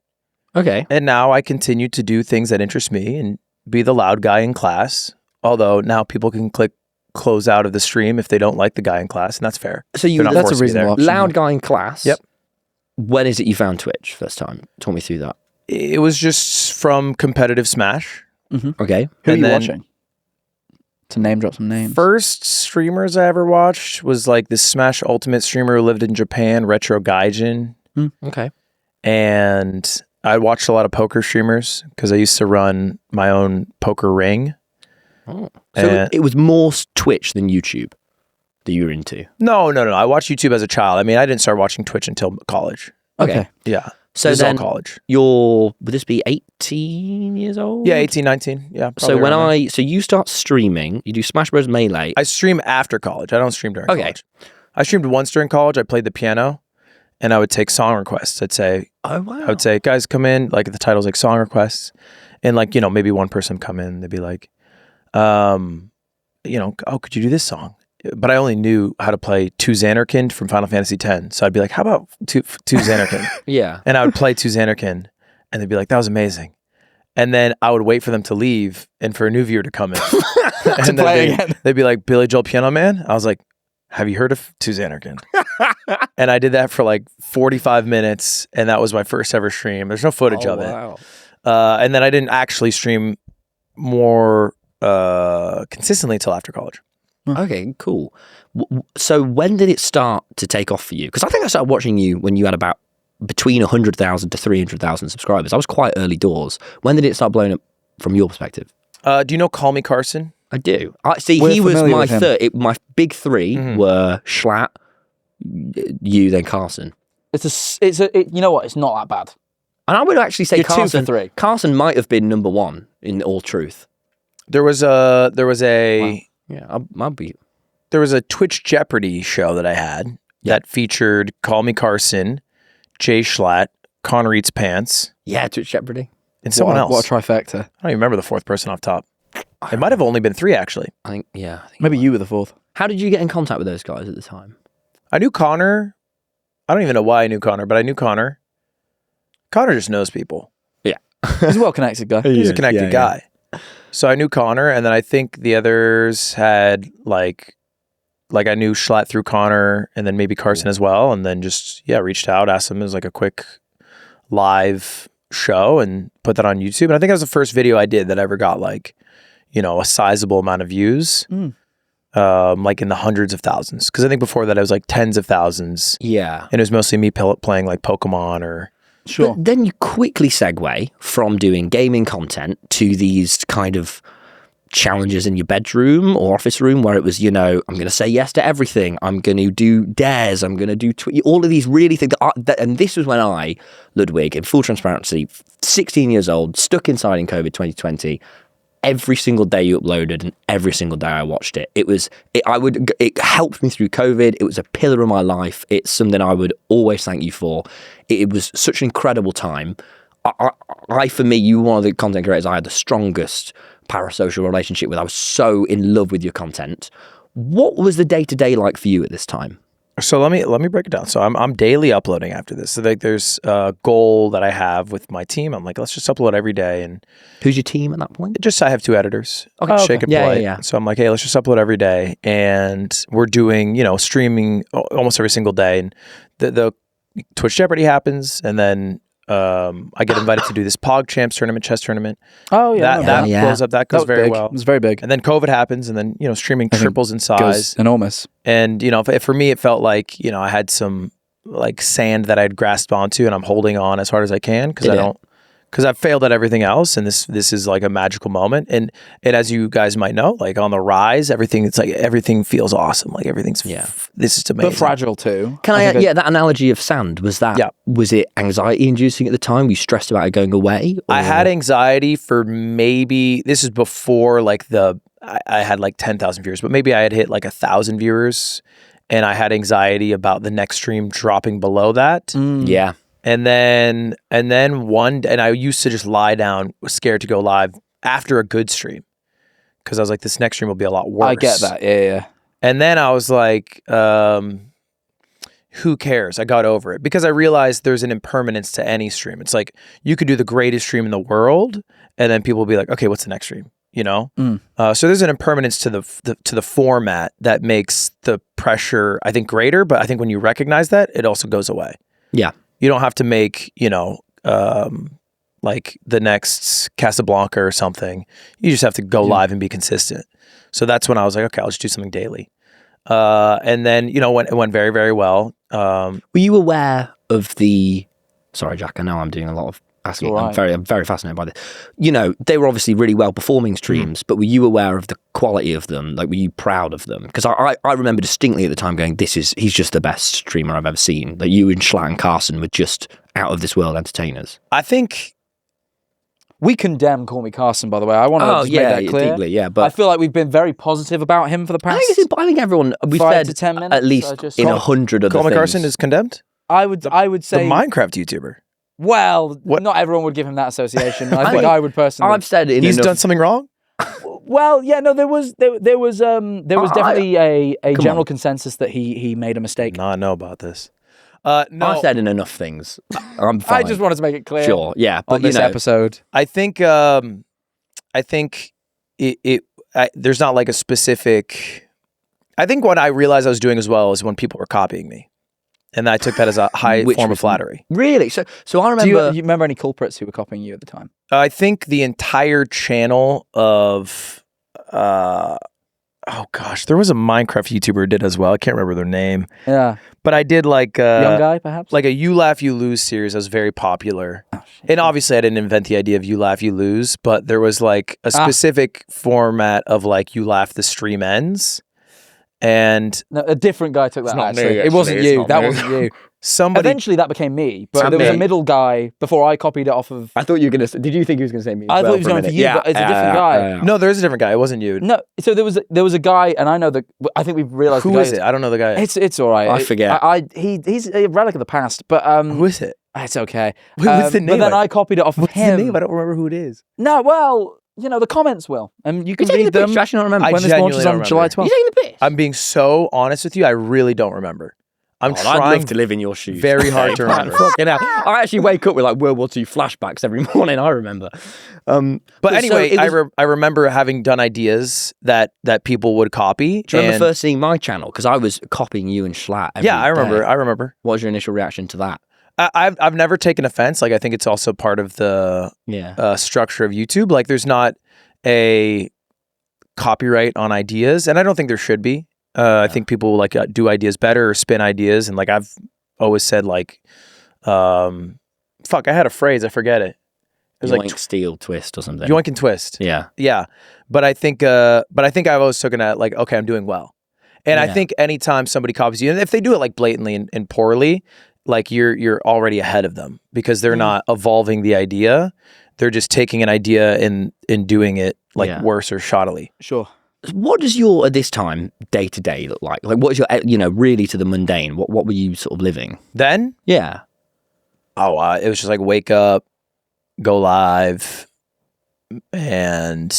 Okay. And now I continue to do things that interest me and be the loud guy in class. Although now people can click close out of the stream if they don't like the guy in class, and that's fair. So that's a reasonable option. Loud guy in class. Yep. When is it you found Twitch first time? Talk me through that. It was just from competitive Smash. Mm-hmm. Okay. Who are And you then- watching? To name drop some names. First streamers I ever watched was like this Smash Ultimate streamer who lived in Japan, Retro Gaijin. Okay. And I watched a lot of poker streamers because I used to run my own poker ring. Oh. So it was more Twitch than YouTube that you were into? No. I watched YouTube as a child. I mean, I didn't start watching Twitch until college. Okay. Yeah. So This is all then college. would this be 18 years old? Yeah, 18, 19. Yeah. So probably when around there. so you start streaming, you do Smash Bros. Melee. I stream after college. I don't stream during Okay. college. I streamed once during college. I played the piano and I would take song requests. I'd say, Oh, wow. I would say, guys, come in. Like the title's like song requests. And like, you know, maybe one person come in, they'd be like, you know, oh, could you do this song? But I only knew how to play To Xanarkand from Final Fantasy X. So I'd be like, how about To Xanarkand? Yeah. And I would play To Xanarkand and they'd be like, that was amazing. And then I would wait for them to leave and for a new viewer to come in. And play then again. they'd be like, Billy Joel Piano Man? I was like, have you heard of To Xanarkand? And I did that for like 45 minutes and that was my first ever stream. There's no footage of it. Wow. And then I didn't actually stream more consistently until after college. Okay, cool. So when did it start to take off for you? Because I think I started watching you when you had about between 100,000 to 300,000 subscribers. I was quite early doors. When did it start blowing up from your perspective? Do you know Call Me Carson? I do. See, We're he was familiar my with him. third. My big three were Schlatt, you, then Carson. You know what? It's not that bad. And I would actually say You're 2 for Carson. 3. Carson might have been number one in all truth. There was a Yeah, I'll be. there was a Twitch Jeopardy show that I had that featured Call Me Carson, Jay Schlatt, Connor Eats Pants, Yeah, Twitch Jeopardy. and someone else. What a trifecta. I don't even remember the fourth person off top. It might have only been 3 actually. I think. Yeah. I think Maybe you were the fourth. How did you get in contact with those guys at the time? I knew Connor. I don't even know why I knew Connor, but I knew Connor. Connor just knows people. He's a well-connected guy. He's a connected guy. So I knew Connor, and then I think the others had like I knew Schlatt through Connor, and then maybe Carson as well, and then just reached out, asked him as like a quick live show, and put that on YouTube. And I think that was the first video I did that ever got like, you know, a sizable amount of views, like in the hundreds of thousands. Because I think before that it was like tens of thousands, Yeah. and it was mostly me playing like Pokemon or. Sure. But then you quickly segue from doing gaming content to these kind of challenges in your bedroom or office room where it was, you know, I'm going to say yes to everything. I'm going to do dares. I'm going to do all of these really things. And this was when I, Ludwig, in full transparency, 16 years old, stuck inside in COVID 2020. Every single day you uploaded and every single day I watched it. It helped me through COVID. It was a pillar of my life. It's something I would always thank you for. It was such an incredible time. For me, you were one of the content creators I had the strongest parasocial relationship with. I was so in love with your content. What was the day-to-day like for you at this time? So let me break it down. So I'm daily uploading after this. So like there's a goal that I have with my team. I'm like, let's just upload every day. And Who's your team at that point? just I have 2 editors. Okay. Shake and Yeah, Polite. yeah. So I'm like, hey, let's just upload every day. And we're doing, you know, streaming almost every single day. And the Twitch Jeopardy happens, and then I get invited to do this PogChamps tournament, chess tournament. Oh yeah. That Yeah. blows up. That goes was very big. well. It was very big. And then COVID happens, and then, you know, streaming triples in size. Goes enormous. And, you know, if for me, it felt like, you know, I had some like sand that I'd grasped onto and I'm holding on as hard as I can because because I've failed at everything else, and this is like a magical moment. And as you guys might know, like on the rise, everything feels awesome. Like everything's this is amazing, but fragile too. Can I? Yeah, that analogy of sand was that. Yeah. Was it anxiety inducing at the time? Were you stressed about it going away? I had anxiety for maybe this is before like I had like 10,000 viewers, but maybe I had hit like 1,000 viewers, and I had anxiety about the next stream dropping below that. Yeah. And then I used to just lie down, was scared to go live after a good stream, because I was like, this next stream will be a lot worse. I get that. Yeah. And then I was like, who cares? I got over it, because I realized there's an impermanence to any stream. It's like you could do the greatest stream in the world, and then people will be like, okay, what's the next stream? You know? So there's an impermanence to the format that makes the pressure, I think, greater. But I think when you recognize that, it also goes away. Yeah. You don't have to make, like the next Casablanca or something. You just have to go live and be consistent. So that's when I was like, okay, I'll just do something daily. And then, it went very, very well. Were you aware of the... Sorry, Jack, I know I'm doing a lot of asking. Right. I'm very fascinated by this. They were obviously really well-performing streams, but were you aware of the quality of them? Like, were you proud of them? Because I remember distinctly at the time going, he's just the best streamer I've ever seen. Like, you and Schlatt and Carson were just out-of-this-world entertainers. I think... We condemn Call Me Carson, by the way. I want to make that clear. Deeply, yeah. But I feel like we've been very positive about him for the past. I think everyone we've 5 said to 10 minutes, at least in 100 other Call Me things. Carson is condemned? I would The say Minecraft YouTuber. Well, What? not everyone would give him that association. I think think I would personally. I've said it in He's enough... done something wrong? Well, yeah, no, there was definitely a Come general on. consensus that he made a mistake. No, I know about this. No, I've said in enough things. I'm fine. I just wanted to make it clear. Sure, yeah, but On this episode, I think there's not like a specific. I think what I realized I was doing as well is when people were copying me, and I took that as a high Which form was- of flattery. Really? So I do remember... you remember any culprits who were copying you at the time? I think the entire channel of, oh gosh, there was a Minecraft YouTuber who did as well. I can't remember their name, Yeah, but I did like young guy perhaps. like a You Laugh You Lose series that was very popular. And obviously I didn't invent the idea of You Laugh You Lose, but there was like a specific format of like You Laugh the Stream Ends. And No, a different guy took that. not me, Actually, it actually. wasn't It's you. not That me. wasn't you. somebody Eventually, that became me. But And there was a me. middle guy before I copied it off of. I thought you were going to... Did you think he was going to say me? I thought he was going for you, but it's a different guy. No, there's a different guy. It wasn't you. No, so there was a guy, and I know that. I think we've realized Who the guy is it? I don't know the guy. It's all right. I forget. He's a relic of the past, but Who is it? it's okay. What's the But name? then I copied it off of What's him. the name? I don't remember who it is. No, well, the comments will, and you can You're taking read the them picture. I actually don't remember. I when this genuinely launches don't on July remember. 12th. You're taking the piss? I'm being so honest with you. I really don't remember. I'm I'd trying love to live in your shoes. very hard to remember. I actually wake up with like World War II flashbacks every morning. I remember. But anyway, so it was- I remember having done ideas that people would copy. Do you remember and- first seeing my channel? Because I was copying you and Schlatt. every Yeah, I remember. day. I remember. What was your initial reaction to that? I've never taken offense. Like I think it's also part of the Yeah. structure of YouTube. Like there's not a copyright on ideas, and I don't think there should be. I think people like do ideas better or spin ideas, and like I've always said, like, fuck, I had a phrase, I forget it. It was Yoink, like steal, twist, or something. yoink and twist. Yeah. Yeah, but I think I've always taken it like, okay, I'm doing well, and I Yeah. think anytime somebody copies you, and if they do it like blatantly and poorly, like you're already ahead of them because they're not evolving the idea. They're just taking an idea and doing it like Yeah. worse or shoddily. Sure. What does your, at this time, day-to-day look like? Like, what is your, really to the mundane? What were you sort of living? Then, Yeah. it was just like wake up, go live, and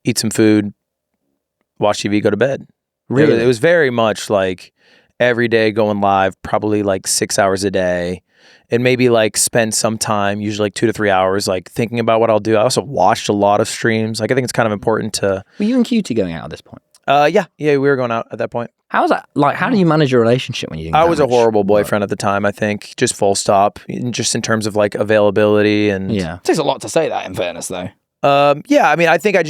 eat some food, watch TV, go to bed. Really? It was very much like every day going live, probably like 6 hours a day. And maybe like spend some time, usually like 2 to 3 hours, like thinking about what I'll do. I also watched a lot of streams. Like I think it's kind of important to. Were you and Cutie going out at this point? Yeah, we were going out at that point. How's that? Like, how do you manage a relationship when you didn't I have was a much horrible work? boyfriend at the time. I think just full stop, just in terms of like availability and. Yeah. It takes a lot to say that, in fairness, though. Yeah. I mean, I think I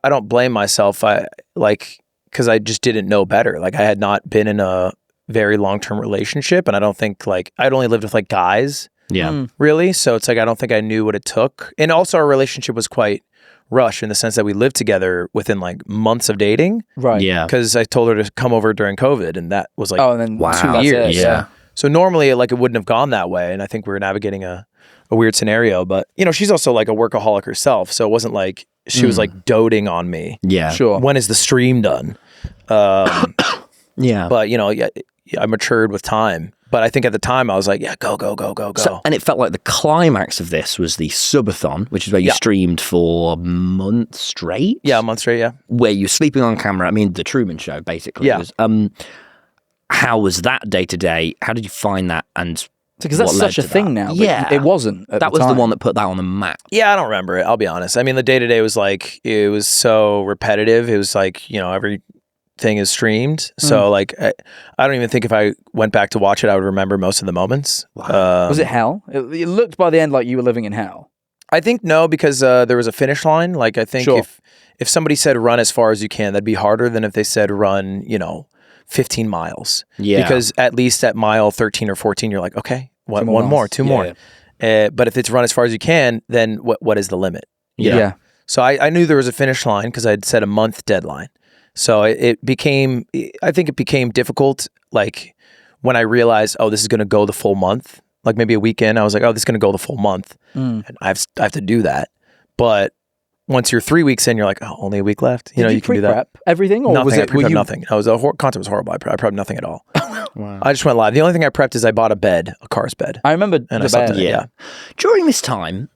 don't blame myself. Because I just didn't know better. Like I had not been in a very long-term relationship, and I don't think like I'd only lived with like guys. Yeah. really. So it's like I don't think I knew what it took. And also our relationship was quite rushed in the sense that we lived together within like months of dating. Right. Yeah. Because I told her to come over during COVID, and that was like Oh, and then Wow. 2 That's years. it, Yeah. So normally like it wouldn't have gone that way, and I think we were navigating a weird scenario. But you know, she's also like a workaholic herself, so it wasn't like she was like doting on me. Yeah. Sure. When is the stream done? Yeah. But you know, yeah, I matured with time. But I think at the time I was like, yeah, go. So, and it felt like the climax of this was the Subathon, which is where you streamed for months straight. Yeah, a month straight, yeah. Where you're sleeping on camera. I mean, the Truman Show, basically. Yeah. Was, how was that day to day? How did you find that? And Because that's what led such a to thing that? now. But Yeah. it wasn't. At That the was the time. one that put that on the map. Yeah, I don't remember it. I'll be honest. I mean, the day to day was like, it was so repetitive. It was like, you know, everything is streamed. So like, I don't even think if I went back to watch it, I would remember most of the moments. Was it hell? It looked by the end like you were living in hell. I think no, because there was a finish line. Like I think Sure. if somebody said run as far as you can, that'd be harder than if they said run, you know, 15 miles. Yeah. Because at least at mile 13 or 14, you're like, okay, one more more, miles. two Yeah, more. But if it's run as far as you can, then what is the limit? You know? Yeah. So I knew there was a finish line because I'd set a month deadline. So it became, I think it became difficult. Like when I realized, oh, this is going to go the full month. Like maybe a weekend, I was like, oh, this is going to go the full month. And I have to do that. But once you're 3 weeks in, you're like, oh, only a week left. You know, you can do that. Prep everything, or Nothing. was I it? Were prepped you nothing. Content was horrible. I prepped nothing at all. Wow. I just went live. The only thing I prepped is I bought a bed, a car's bed. I remember And I the slept bed. in it. Yeah. During this time,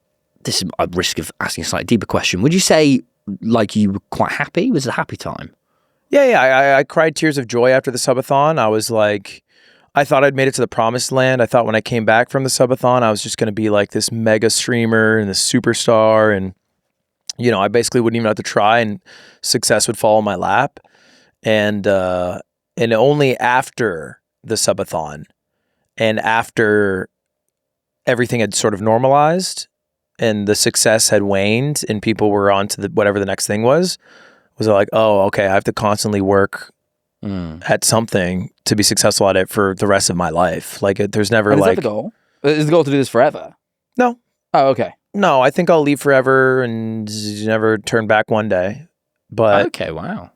this is a risk of asking a slightly deeper question. Would you say like you were quite happy? Was it a happy time? Yeah. I cried tears of joy after the subathon. I was like, I thought I'd made it to the promised land. I thought when I came back from the subathon, I was just going to be like this mega streamer and this superstar. And, you know, I basically wouldn't even have to try and success would fall in my lap. And only after the subathon and after everything had sort of normalized and the success had waned and people were on to whatever the next thing was like, oh, okay, I have to constantly work at something to be successful at it for the rest of my life. Like there's never And is like that the goal? Is the goal to do this forever? No. Oh, okay. No, I think I'll leave forever and never turn back one day. But Okay, wow.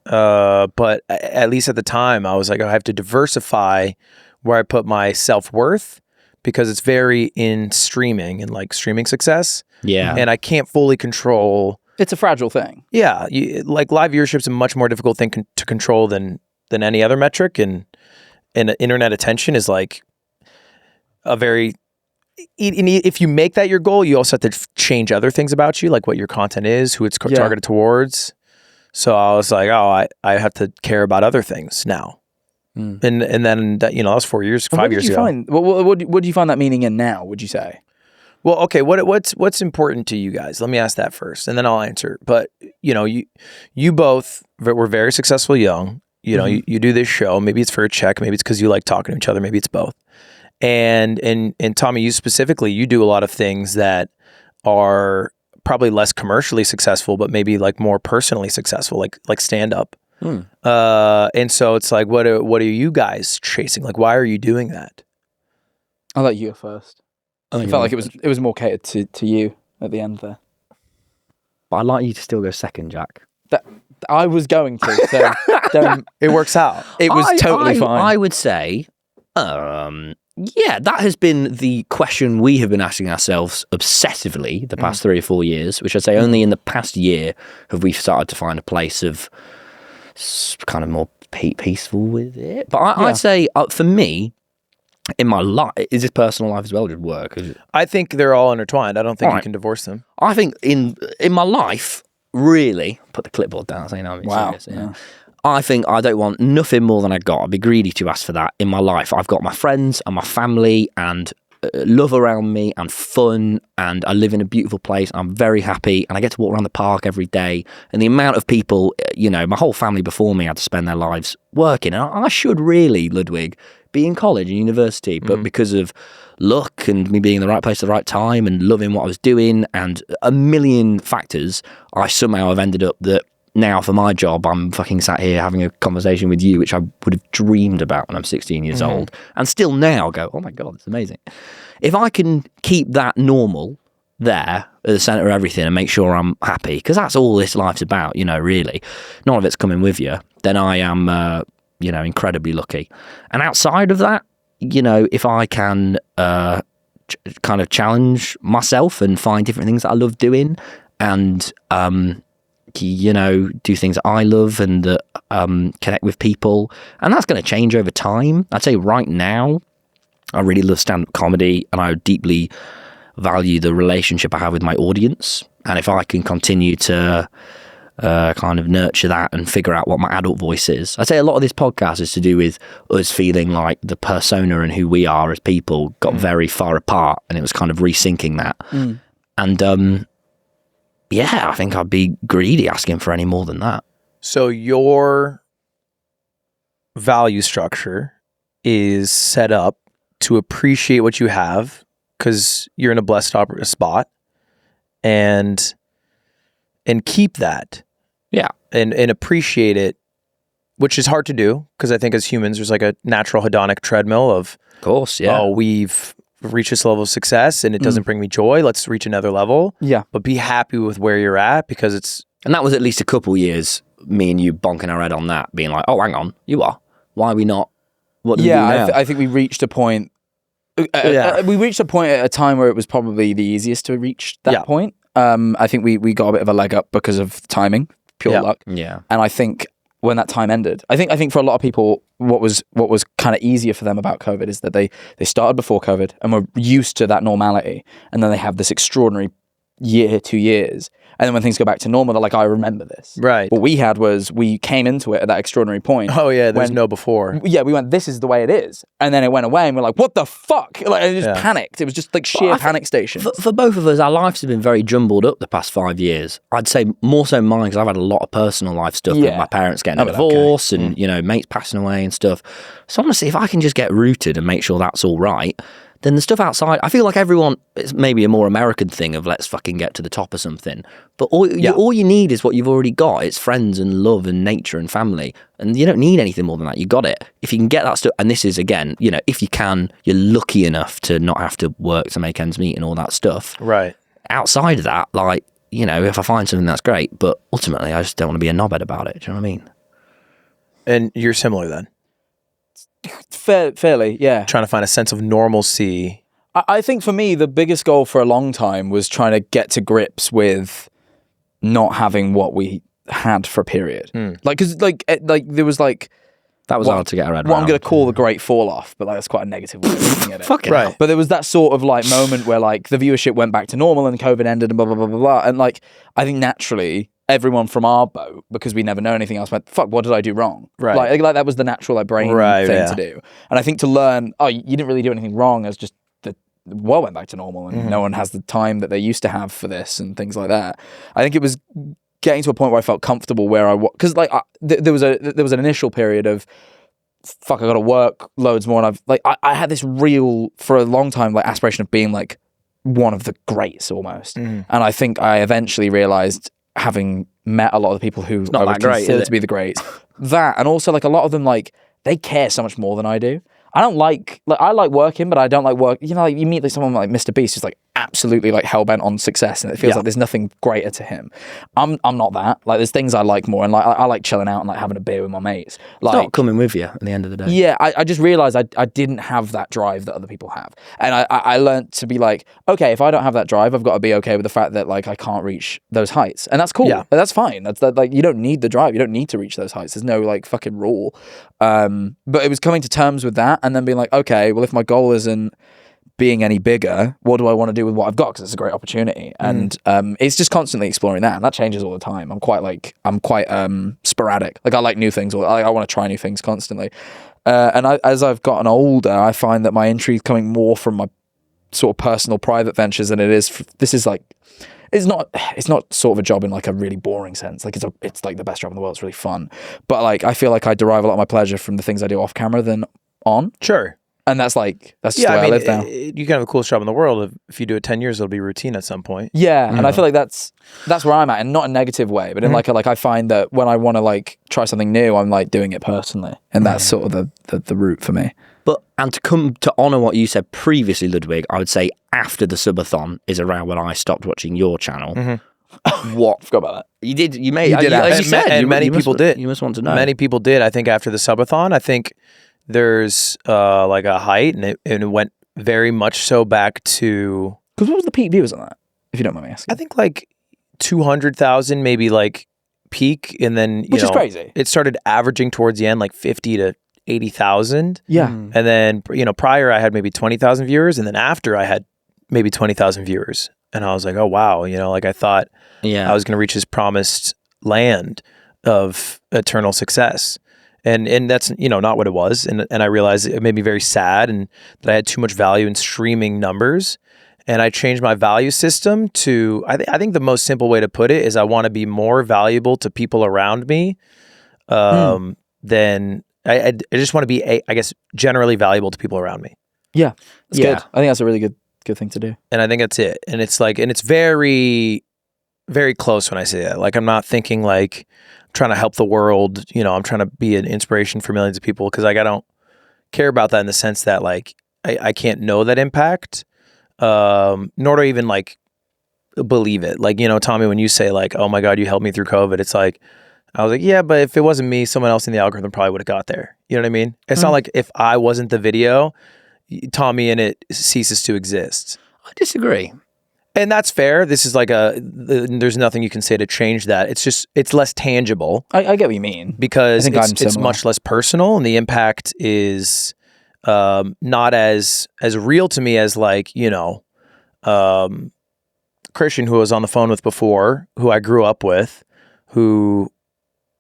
but at least at the time I was like, I have to diversify where I put my self-worth because it's very in streaming and like streaming success. Yeah. And I can't fully control. It's a fragile thing. Yeah. Like live viewership's a much more difficult thing to control than any other metric. And internet attention is like a very, if you make that your goal, you also have to change other things about you, like what your content is, who it's targeted towards. So I was like, oh, I have to care about other things now. And then that, you know, that was 4 years, 5 years ago. What do you find that meaning in now, would you say? Well, okay, what's important to you guys? Let me ask that first, and then I'll answer. But you know, you both were very successful young. You know, you do this show. Maybe it's for a check. Maybe it's because you like talking to each other. Maybe it's both. And Tommy, you specifically, you do a lot of things that are probably less commercially successful, but maybe like more personally successful, like stand up. And so it's like, what are you guys chasing? Like, why are you doing that? I'll let you go first. I felt like it was more catered to you at the end there. But I'd like you to still go second, Jack. I was going to, so don't. It works out. It was totally fine. I would say, yeah, that has been the question we have been asking ourselves obsessively the past 3 or 4 years, which I'd say only in the past year have we started to find a place of kind of more peaceful with it. But I'd say, for me, in my life, is this personal life as well, just work? I think they're all intertwined. I don't think you can divorce them. I think in my life, really, put the clipboard down, so you know I'm serious. Yeah. I think I don't want nothing more than I got. I'd be greedy to ask for that in my life. I've got my friends and my family and love around me and fun, and I live in a beautiful place. I'm very happy, and I get to walk around the park every day. And the amount of people, you know, my whole family before me had to spend their lives working, and I should really, Ludwig, be in college and university, but because of luck and me being in the right place at the right time and loving what I was doing and a million factors, I somehow have ended up that now for my job, I'm fucking sat here having a conversation with you, which I would have dreamed about when I'm 16 years old, and still now go, oh my God, it's amazing. If I can keep that normal there at the center of everything and make sure I'm happy, because that's all this life's about, you know, really, none of it's coming with you, then I am, you know, incredibly lucky. And outside of that, you know, if I can kind of challenge myself and find different things that I love doing, and you know, do things that I love and that connect with people, and that's going to change over time. I'd say right now I really love stand-up comedy, and I deeply value the relationship I have with my audience, and if I can continue to kind of nurture that and figure out what my adult voice is. I'd say a lot of this podcast is to do with us feeling like the persona and who we are as people got very far apart, and it was kind of resyncing that. And yeah, I think I'd be greedy asking for any more than that. So your value structure is set up to appreciate what you have because you're in a blessed spot, and keep that. Yeah. And appreciate it, which is hard to do because I think as humans, there's like a natural hedonic treadmill of course, yeah. Oh, we've reached this level of success and it doesn't bring me joy. Let's reach another level. Yeah. But be happy with where you're at because it's... And that was at least a couple years, me and you bonking our head on that, being like, oh, hang on, you are. Why are we not? What do we do now? I think we reached a point... we reached a point at a time where it was probably the easiest to reach that point. I think we got a bit of a leg up because of timing, pure luck. Yeah. And I think when that time ended, I think for a lot of people, what was kind of easier for them about COVID is that they started before COVID and were used to that normality, and then they have this extraordinary year, 2 years, and then when things go back to normal, they're like, I remember this. Right. What we had was we came into it at that extraordinary point. Oh yeah, there's no before. Yeah, we went, this is the way it is, and then it went away, and we're like, what the fuck? Like, it just panicked. It was just like sheer panic station. For both of us, our lives have been very jumbled up the past 5 years. I'd say more so mine because I've had a lot of personal life stuff with my parents getting a divorce and you know, mates passing away and stuff. So honestly, if I can just get rooted and make sure that's all right, then the stuff outside, I feel like everyone, it's maybe a more American thing of let's fucking get to the top of something. But all you need is what you've already got. It's friends and love and nature and family. And you don't need anything more than that. You got it. If you can get that stuff, and this is, again, you know, if you can, you're lucky enough to not have to work to make ends meet and all that stuff. Right. Outside of that, like, you know, if I find something that's great, but ultimately I just don't want to be a knobhead about it. Do you know what I mean? And you're similar then? Fairly, yeah. Trying to find a sense of normalcy. I think for me, the biggest goal for a long time was trying to get to grips with not having what we had for a period. Like, because there was like... That was hard to get around. What I'm going to call the great fall off, but like, that's quite a negative way of looking at it. Fucking right. hell. But there was that sort of like moment where like the viewership went back to normal and COVID ended and blah, blah, blah, blah, blah. And like, I think naturally... everyone from our boat, because we never know anything else, went, fuck, what did I do wrong? Right. Like that was the natural like brain thing to do. And I think to learn, oh, you didn't really do anything wrong, as just the world went back to normal and no one has the time that they used to have for this and things like that. I think it was getting to a point where I felt comfortable where I was, because like there was an initial period of, fuck, I got to work loads more, and I had this real, for a long time, like aspiration of being like one of the greats almost. And I think I eventually realized, having met a lot of the people who I would consider to be the greats, that, and also like a lot of them, like they care so much more than I do. I don't like I like working, but I don't like work. You know, like you meet like someone like MrBeast who's like absolutely like hell-bent on success, and it feels like there's nothing greater to him. I'm not that. Like there's things I like more, and like I like chilling out and like having a beer with my mates. Like, it's not coming with you at the end of the day. Yeah, I just realized I didn't have that drive that other people have, and I learned to be like, okay, if I don't have that drive, I've got to be okay with the fact that like I can't reach those heights, and that's cool. Yeah. That's fine. That's like, you don't need the drive. You don't need to reach those heights. There's no like fucking rule. But it was coming to terms with that, and then being like, okay, well, if my goal isn't being any bigger, what do I want to do with what I've got? Because it's a great opportunity, and it's just constantly exploring that, and that changes all the time. I'm quite sporadic. Like I like new things, or I want to try new things constantly. As I've gotten older, I find that my intrigue is coming more from my sort of personal, private ventures than it is. This is like, it's not sort of a job in like a really boring sense. Like it's like the best job in the world. It's really fun, but like I feel like I derive a lot of my pleasure from the things I do off camera than on. Sure. And that's just the way I live now. You can have the coolest job in the world. If you do it 10 years, it'll be routine at some point. Yeah, and I feel like that's where I'm at, and not in a negative way, but in like I find that when I want to like try something new, I'm like doing it personally, and that's sort of the route for me. But and to come to honour what you said previously, Ludwig, I would say after the subathon is around when I stopped watching your channel. What Forgot about that. you did? You made. You did as ask. you said, And many people did. You must want to know. Many people did. I think after the subathon, I think there's like a height, and it went very much so back to. Because what was the peak viewers on that? If you don't mind me asking. I think like 200,000, maybe like peak, and then Which is crazy. It started averaging towards the end like 50 to 80,000. Yeah. And then prior I had maybe 20,000 viewers, and then after I had maybe 20,000 viewers, and I was like, oh wow, like I thought I was going to reach this promised land of eternal success. And that's not what it was, and I realized it made me very sad, and that I had too much value in streaming numbers, and I changed my value system to I think the most simple way to put it is I want to be more valuable to people around me than I just want to be I guess generally valuable to people around me. Yeah, that's good. I think that's a really good thing to do. And I think that's it. And it's like, and it's very, very close when I say that. Like, I'm not thinking like I'm trying to help the world. I'm trying to be an inspiration for millions of people, because like I don't care about that in the sense that like I can't know that impact, nor do I even like believe it. Like, Tommy, when you say like, oh my God, you helped me through COVID, it's like, I was like, yeah, but if it wasn't me, someone else in the algorithm probably would have got there. You know what I mean? It's not like if I wasn't the video, TommyInnit ceases to exist. I disagree. And that's fair. This is like there's nothing you can say to change that. It's just, it's less tangible. I get what you mean. Because it's much less personal, and the impact is not as real to me as like, Christian, who I was on the phone with before, who I grew up with, who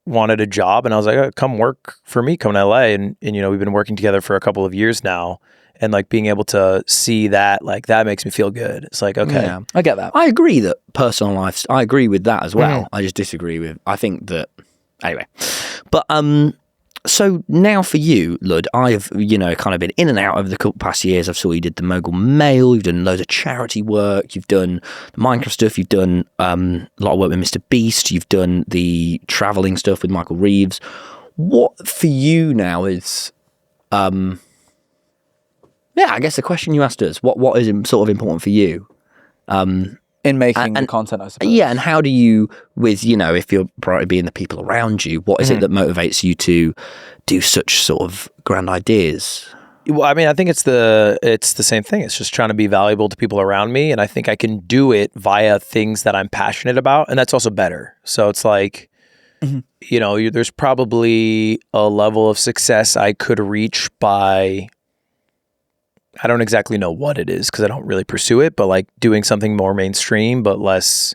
wanted a job, and I was like, oh, come work for me, come to LA. And we've been working together for a couple of years now. And like being able to see that, like that makes me feel good. It's like, okay. Yeah. I get that. I agree that personal life, I agree with that as well. I just disagree with, I think that, anyway. But, so now for you, Lud, I've, kind of been in and out over the past years. I've saw you did the Mogul Mail, you've done loads of charity work, you've done the Minecraft stuff, you've done a lot of work with MrBeast, you've done the traveling stuff with Michael Reeves. What for you now is, yeah, I guess the question you asked us, what is sort of important for you? In making the content, I suppose. Yeah, and how do you, with, if your priority being the people around you, what is it that motivates you to do such sort of grand ideas? Well, I mean, I think it's the same thing. It's just trying to be valuable to people around me. And I think I can do it via things that I'm passionate about. And that's also better. So it's like, there's probably a level of success I could reach by, I don't exactly know what it is because I don't really pursue it, but like doing something more mainstream, but less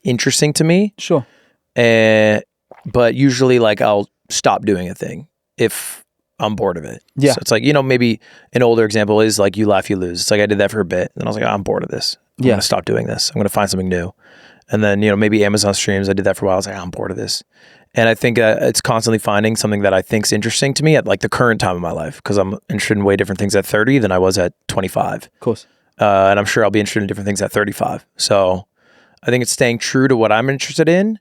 interesting to me. Sure. But usually like I'll stop doing a thing if I'm bored of it. Yeah. So it's like, maybe an older example is like You Laugh, You Lose. It's like I did that for a bit. And I was like, I'm bored of this. I'm going to stop doing this. I'm going to find something new. And then, maybe Amazon streams. I did that for a while. I was like, I'm bored of this. And I think it's constantly finding something that I think is interesting to me at like the current time of my life, because I'm interested in way different things at 30 than I was at 25. Of course. And I'm sure I'll be interested in different things at 35. So I think it's staying true to what I'm interested in,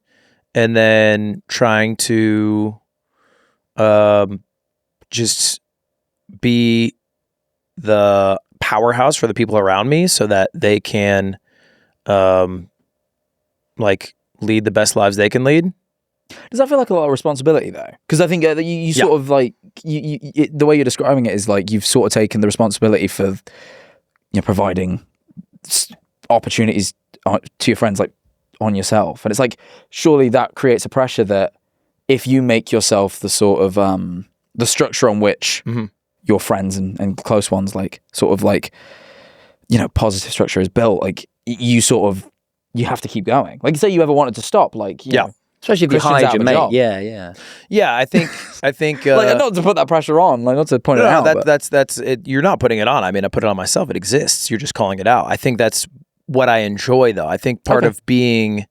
and then trying to just be the powerhouse for the people around me so that they can like lead the best lives they can lead. Does that feel like a lot of responsibility though? Because I think you sort of like the way you're describing it is like you've sort of taken the responsibility for providing opportunities to your friends like on yourself, and it's like surely that creates a pressure that if you make yourself the sort of the structure on which your friends and close ones like sort of like positive structure is built, like you have to keep going. Like say you ever wanted to stop, like you know, especially if you Christian's hide out your of a mate. job. Yeah. I think like not to put that pressure on, like not to point it out. That's it. You're not putting it on. I mean, I put it on myself. It exists. You're just calling it out. I think that's what I enjoy, though. I think part of being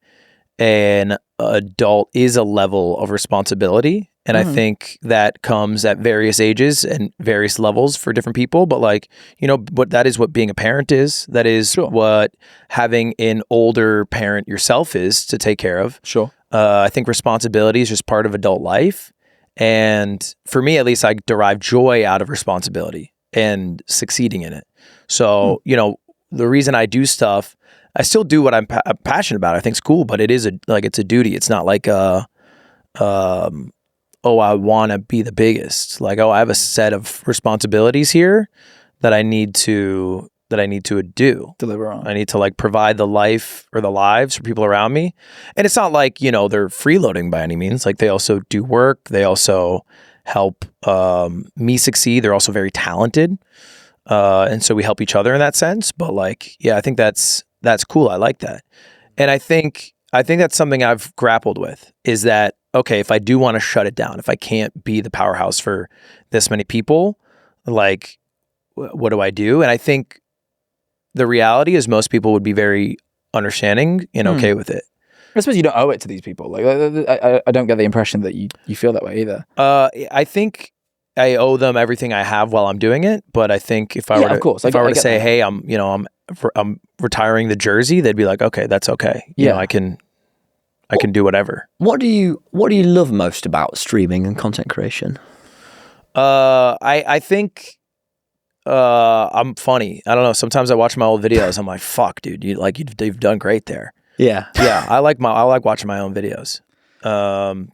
an adult is a level of responsibility, And I think that comes at various ages and various levels for different people. But like, that is what being a parent is. That is what having an older parent yourself is to take care of. Sure. I think responsibility is just part of adult life. And for me, at least, I derive joy out of responsibility and succeeding in it. So, the reason I do stuff, I still do what I'm passionate about. I think it's cool, but it's a duty. It's not like I want to be the biggest. Like, I have a set of responsibilities here that I need to do. Deliver on. I need to like provide the life or the lives for people around me. And it's not like, they're freeloading by any means. Like they also do work. They also help me succeed. They're also very talented. And so we help each other in that sense. But like, yeah, I think that's cool. I like that. And I think that's something I've grappled with is that, okay, if I do want to shut it down, if I can't be the powerhouse for this many people, like, what do I do? And I think the reality is most people would be very understanding and okay with it. I suppose you don't owe it to these people. Like, I don't get the impression that you feel that way either. I think I owe them everything I have while I'm doing it. But I think if I were to say, hey, I'm retiring the jersey, they'd be like, okay, that's okay. You know, I can do whatever. What do you love most about streaming and content creation? I think I'm funny. I don't know. Sometimes I watch my old videos. I'm like, fuck, dude, you've done great there. Yeah. Yeah. I like watching my own videos.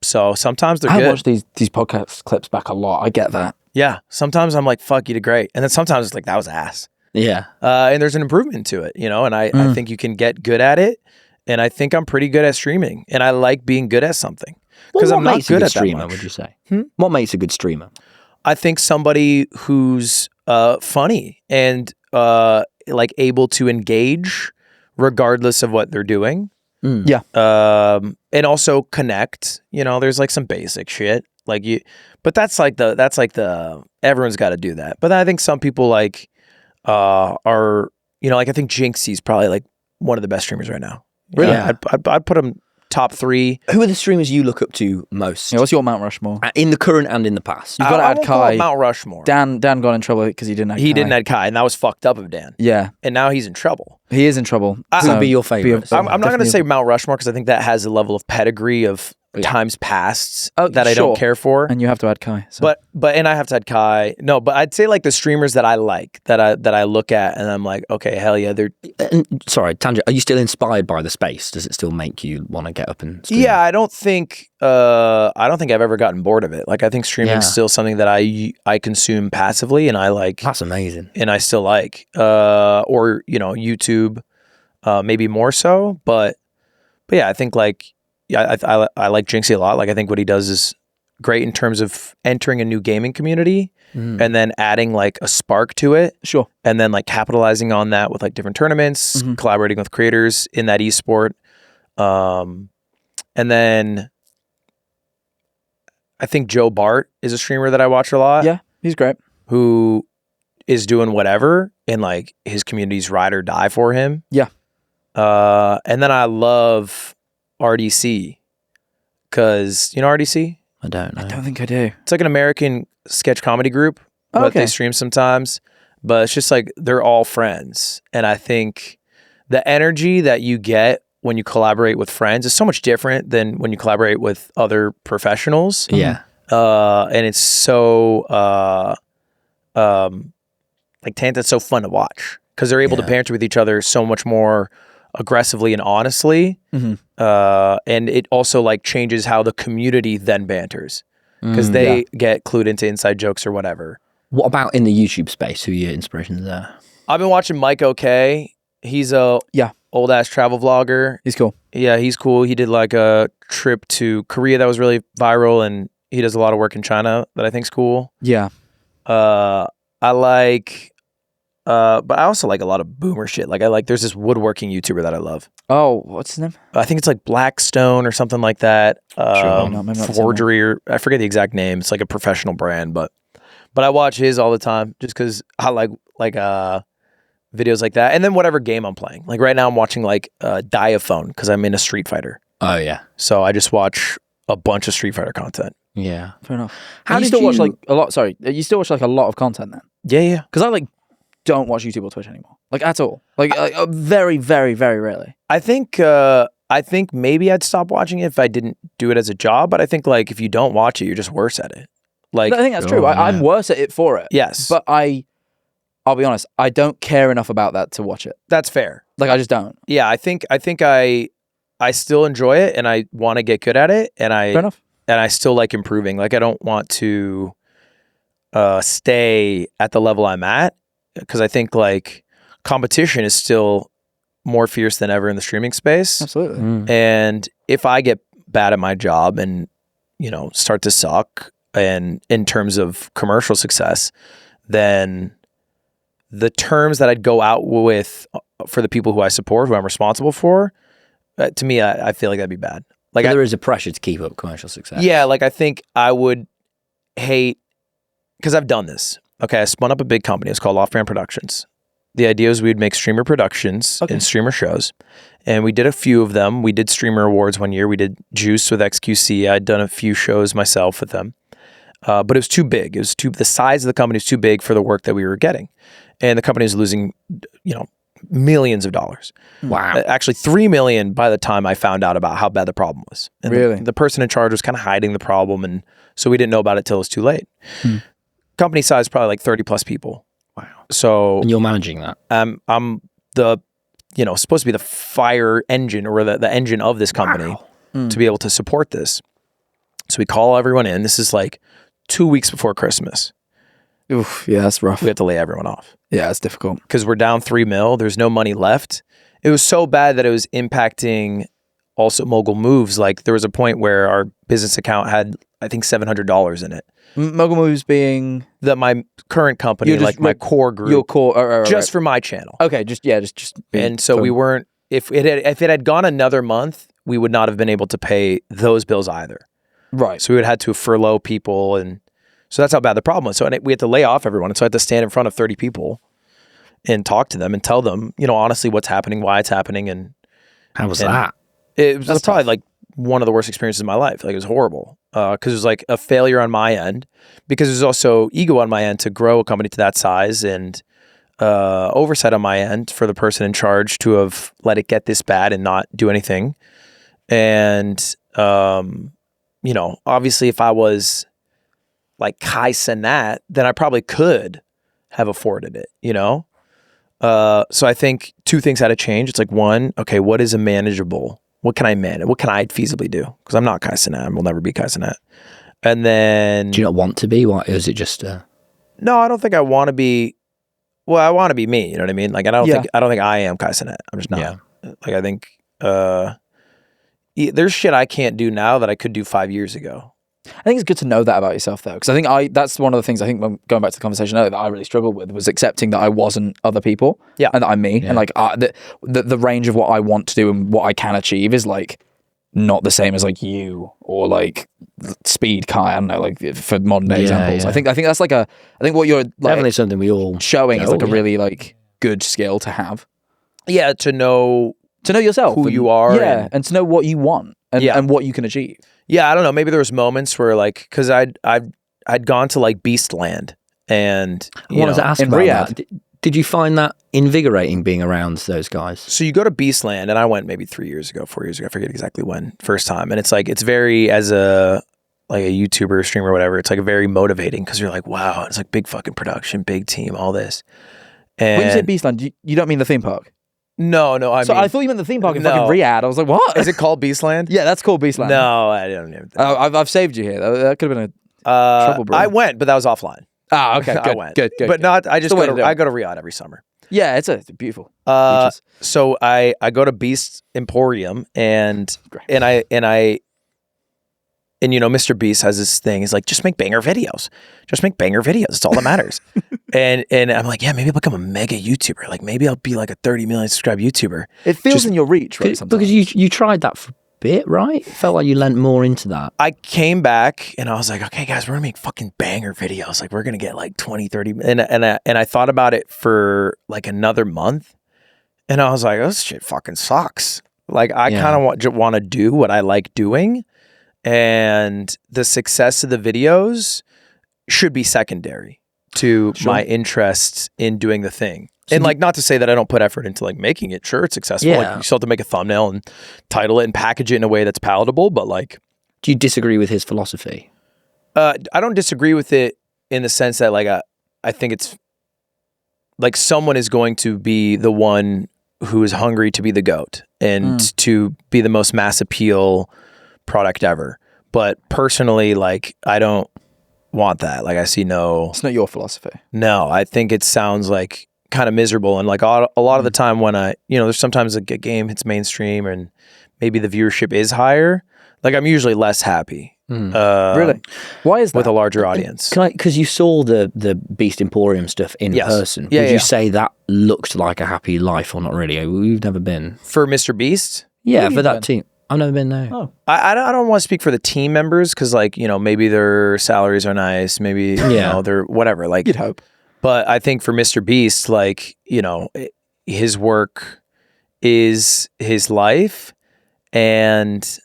So sometimes they're good. I watch these podcast clips back a lot. I get that. Yeah. Sometimes I'm like, fuck, you did great. And then sometimes it's like, that was ass. Yeah. And there's an improvement to it, and I think you can get good at it. And I think I'm pretty good at streaming, and I like being good at something because I'm not good at streamer, that much. Would you say? What makes a good streamer? I think somebody who's funny and like able to engage regardless of what they're doing. Yeah. And also connect. There's like some basic shit but that's like the everyone's got to do that. But I think some people like are like I think Jinxie's probably like one of the best streamers right now. Really? Yeah. I'd put him top 3. Who are the streamers you look up to most? What's your Mount Rushmore? In the current and in the past. You've got to I add won't call Kai. it Mount Rushmore. Dan got in trouble because he didn't add Kai. He didn't add Kai, and that was fucked up of Dan. Yeah. And now he's in trouble. He is in trouble. Who would be your favorite? I'm not going to say Mount Rushmore because I think that has a level of pedigree of times past that I don't care for. And you have to add Kai. So. But and I have to add Kai. No, but I'd say like the streamers that I like, that I look at and I'm like, okay, hell yeah, they're. Sorry, tangent. Are you still inspired by the space? Does it still make you want to get up and stream? Yeah, I don't think I've ever gotten bored of it. Like I think streaming is still something that I consume passively and I like. That's amazing. And I still like or YouTube maybe more so, but yeah, I think like I like Jinxie a lot. Like I think what he does is great in terms of entering a new gaming community and then adding like a spark to it. Sure. And then like capitalizing on that with like different tournaments, collaborating with creators in that esport. And then I think Joe Bart is a streamer that I watch a lot. Yeah, he's great. Who is doing whatever and like his community's ride or die for him. Yeah. And then I love RDC because you know RDC? I don't know. I don't think I do. It's like an American sketch comedy group, but they stream sometimes. But it's just like they're all friends, and I think the energy that you get when you collaborate with friends is so much different than when you collaborate with other professionals. Yeah. And it's so like it's so fun to watch because they're able to banter with each other so much more aggressively and honestly. And it also like changes how the community then banters because they get clued into inside jokes or whatever. What about in the YouTube space? Who are your inspirations there? I've been watching Mike OK. He's a old ass travel vlogger. He's cool. Yeah, he's cool. He did like a trip to Korea that was really viral, and he does a lot of work in China that I think's cool. Yeah. I like but I also like a lot of boomer shit. Like there's this woodworking YouTuber that I love. Oh, what's his name? I think it's like Blackstone or something like that. Maybe not Forgery, or I forget the exact name. It's like a professional brand, but I watch his all the time just because I like videos like that. And then whatever game I'm playing. Like right now I'm watching like Diaphone because I'm in a Street Fighter. Oh yeah. So I just watch a bunch of Street Fighter content. Yeah. Fair enough. How you did still watch you- like a lot? Sorry, you still watch like a lot of content then? Yeah. Because I like don't watch YouTube or Twitch anymore, like at all. Like very, very, very rarely. I think maybe I'd stop watching it if I didn't do it as a job. But I think like if you don't watch it, you're just worse at it. Like I think that's true. I'm worse at it for it. yes, But I'll be honest, I don't care enough about that to watch it. that's fair. Like I just don't. Yeah, I think I still enjoy it and I want to get good at it and Fair enough. I still like improving. Like I don't want to stay at the level I'm at because I think like competition is still more fierce than ever in the streaming space. Absolutely. And if I get bad at my job and start to suck and in terms of commercial success, then the terms that I'd go out with for the people who I support, who I'm responsible for, to me, I feel like that'd be bad. Like there is a pressure to keep up commercial success. yeah, like I think I would hate, because I've done this. Okay, I spun up a big company. It's called Off-Brand Productions. The idea was we'd make streamer productions and streamer shows. And we did a few of them. We did streamer awards one year. We did Juice with XQC. I'd done a few shows myself with them. But it was too big. The size of the company was too big for the work that we were getting. And the company was losing, millions of dollars. Wow. Actually, $3 million by the time I found out about how bad the problem was. And Really? the person in charge was kind of hiding the problem. And so we didn't know about it till it was too late. Company size, probably like 30 plus people. Wow. So And you're managing that. I'm the, supposed to be the fire engine or the engine of this company to be able to support this. So we call everyone in. This is like 2 weeks before Christmas. Oof. Yeah, that's rough. We have to lay everyone off Yeah, it's difficult. because we're down $3 million. There's no money left. It was so bad that it was impacting also Mogul Moves. Like there was a point where our business account had, I think, $700 in it. Mogul Moves being That my current company, You're just like my like core group, your core, just for my channel. okay, just And so we weren't. If it had gone another month, we would not have been able to pay those bills either. right. So we would have had to furlough people, and so that's how bad the problem was. So we had to lay off everyone, and so I had to stand in front of 30 people and talk to them and tell them, honestly, what's happening, why it's happening, and How was that? it was probably like one of the worst experiences of my life. Like it was horrible because it was like a failure on my end, because there's also ego on my end to grow a company to that size, and oversight on my end for the person in charge to have let it get this bad and not do anything. And obviously if I was like Kai Cenat, then I probably could have afforded it, so I think two things had to change. It's like, one, okay, what is a manageable? What can I manage? What can I feasibly do? Because I'm not Kai Cenat. I will never be Kai Cenat. And then, Do you not want to be? What is it? Just no, I don't think I want to be. Well, I want to be me. You know what I mean? Like I don't think I am Kai Cenat. I'm just not. Yeah. Like I think there's shit I can't do now that I could do 5 years ago. I think it's good to know that about yourself, though, because I think that's one of the things I think when going back to the conversation earlier that I really struggled with was accepting that I wasn't other people, and that I'm me, and like the range of what I want to do and what I can achieve is like not the same as like you or like Speed Kai. I don't know, like for modern day examples. yeah. I think that's like I think what you're like, definitely something we all showing is like a yeah. really like good skill to have. Yeah, to know yourself, who you are, and to know what you want and what you can achieve. Yeah, I don't know. Maybe there was moments where like, because I'd gone to like Beast Land, and I wanted to ask in about Riyadh. that. Did you find that invigorating being around those guys? So you go to Beast Land, and I went maybe 4 years ago, I forget exactly when, first time, and it's like it's very, as a YouTuber, streamer, whatever, it's like very motivating because you're like, wow, it's like big fucking production, big team, all this. And When you say Beastland, you don't mean the theme park? no, I mean, I thought you meant the theme park in No. fucking Riyadh. I was like, what? is it called Beast Land? Yeah, that's called Beastland. No, I don't even think. I've saved you here. That could have been a trouble bro. I went, but that was offline. Ah, okay, good, I went, good. but not. I just the way to do it. I go to Riyadh every summer. Yeah, it's beautiful. Uh, Beaches. so I go to Beast Emporium and MrBeast has this thing. He's like, just make banger videos. Just make banger videos. It's all that matters. and I'm like, yeah, maybe I'll become a mega YouTuber. Like maybe I'll be like a 30 million subscribe YouTuber. It feels just- in your reach, right? Sometimes. Because you tried that for a bit, right? It felt like you lent more into that. I came back and I was like, okay, guys, we're gonna make fucking banger videos. Like we're gonna get like 20, 30, and I thought about it for like another month, and I was like, oh, this shit fucking sucks. Like I kind of want to do what I like doing, and the success of the videos should be secondary to my interest in doing the thing. And like, not to say that I don't put effort into like making it. Sure, it's successful. Yeah. Like, you still have to make a thumbnail and title it and package it in a way that's palatable. But like, Do you disagree with his philosophy? I don't disagree with it in the sense that like I think it's like someone is going to be the one who is hungry to be the GOAT and to be the most mass appeal product ever. But personally, like, I don't want that. Like, I see no. It's not your philosophy. No, I think it sounds like kind of miserable. And like a lot of the time when there's sometimes like a game hits mainstream and maybe the viewership is higher, like I'm usually less happy. Really? Why is that? With a larger audience. Because you saw the Beast Emporium stuff in person. Yeah, Would yeah. you say that looked like a happy life or not really? We've never been. For MrBeast? Yeah, for that team. I've never been there. Oh. I don't want to speak for the team members because like, maybe their salaries are nice. Maybe, they're whatever. Like, You'd hope. But I think for MrBeast, like, his work is his life. And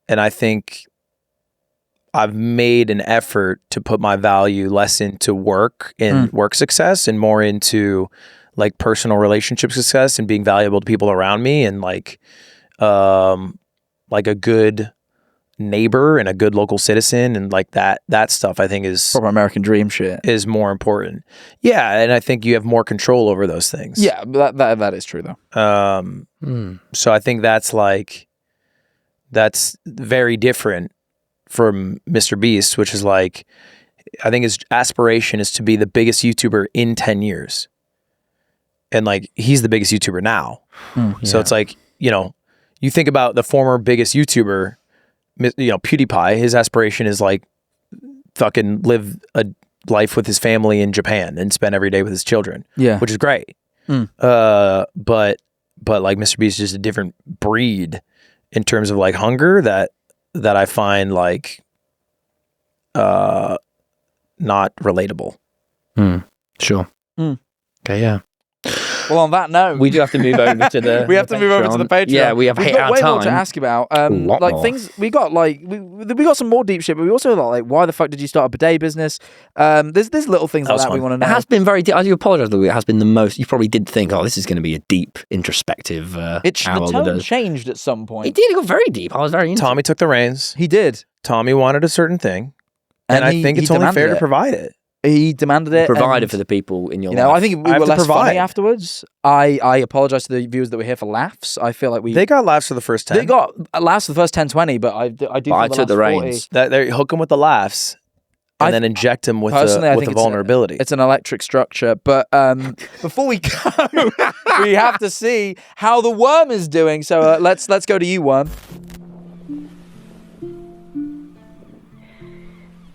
I think I've made an effort to put my value less into work and work success and more into like personal relationship success and being valuable to people around me and like a good neighbor and a good local citizen and like that stuff I think is Proper American dream shit. is more important. Yeah, and I think you have more control over those things. Yeah, that is true though. So I think that's very different from MrBeast, which is like, I think his aspiration is to be the biggest YouTuber in 10 years. And like, he's the biggest YouTuber now. So it's like, you think about the former biggest YouTuber, PewDiePie, his aspiration is like fucking live a life with his family in Japan and spend every day with his children. Yeah. Which is great. But like MrBeast is just a different breed in terms of like hunger that I find like not relatable. Sure. Okay, yeah. Well, on that note, We do have to move over to the. we have to move over to the Patreon. Yeah, we have We've hit got our way time. more to ask about. lot Like more. things we got, like we got some more deep shit, but we also got like, why the fuck did you start a bidet business? There's little things like was that we fun. want to It know. has been very deep. I do apologise, Louis. It has been the most. You probably did think, oh, this is going to be a deep, introspective. The tone changed at some point. It did. It got very deep. I was very into Tommy took the reins. He did, Tommy wanted a certain thing. And I he- think he it's only fair demanded to it. provide it. He demanded it. provided and, for the people in your You know, life. I think we I have were to less provide. funny afterwards. I apologize to the viewers that were here for laughs. I feel like They got laughs for the first 10. they got laughs for the first 10, 20, but I do. I feel took the last 40 reins. They hook them with the laughs and then inject them with Personally, I the think it's vulnerability. It's an electric structure. But before we go, we have to see how the worm is doing. So let's go to you, worm.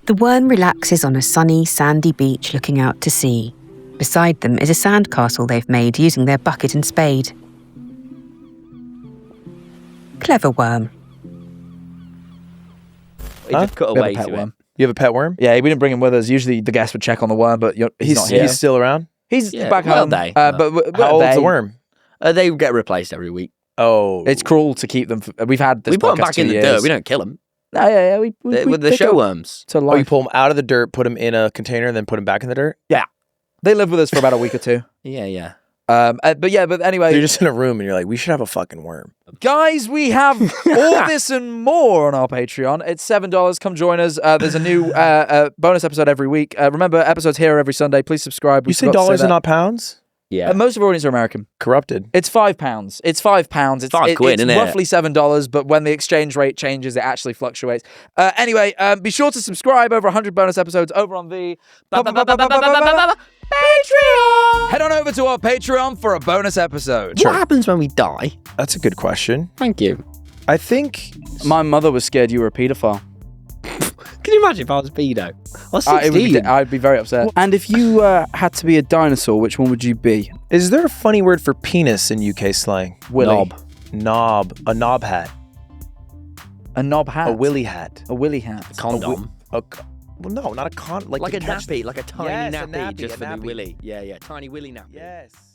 The worm relaxes on a sunny, sandy beach looking out to sea. Beside them is a sandcastle they've made using their bucket and spade. Clever worm. He just cut We have away a pet to worm. You have a pet worm? Yeah, we didn't bring him with us. Usually the guest would check on the worm, but he's not here. He's still around? He's Yeah, back well, home. they- but How old's they- the worm? They get replaced every week. Oh. It's cruel to keep them. We've had this. We put them podcast back in 2 the years. dirt. We don't kill them. No, yeah. We With the pick show up worms. to Oh, you life. pull them out of the dirt, put them in a container, and then put them back in the dirt? They live with us for about a week or two. Yeah. But anyway, You're just in a room and you're like, we should have a fucking worm. guys, we have all this and more on our Patreon. It's $7. Come join us. There's a new bonus episode every week. Remember, episodes here every Sunday. Please subscribe. You say dollars and not pounds? Yeah. Most of our audience are American. Corrupted. It's £5. It's £5. It's £5, it's isn't it? roughly $7, but when the exchange rate changes, it actually fluctuates. Anyway, be sure to subscribe. Over 100 bonus episodes over on the Patreon. Head on over to our Patreon for a bonus episode. What happens when we die? That's a good question. Thank you. I think My mother was scared you were a paedophile. Can you imagine if I was pedo? I was 16. I'd be very upset. And if you had to be a dinosaur, which one would you be? is there a funny word for penis in UK slang? Willy. Knob. A knob hat. A knob hat. A willy hat. A willy hat. Condom. Well, no, not a con. Like to a catch- nappy, like a tiny Yes, a nappy, nappy, just a for nappy. the willy. Yeah, tiny willy nappy. Yes.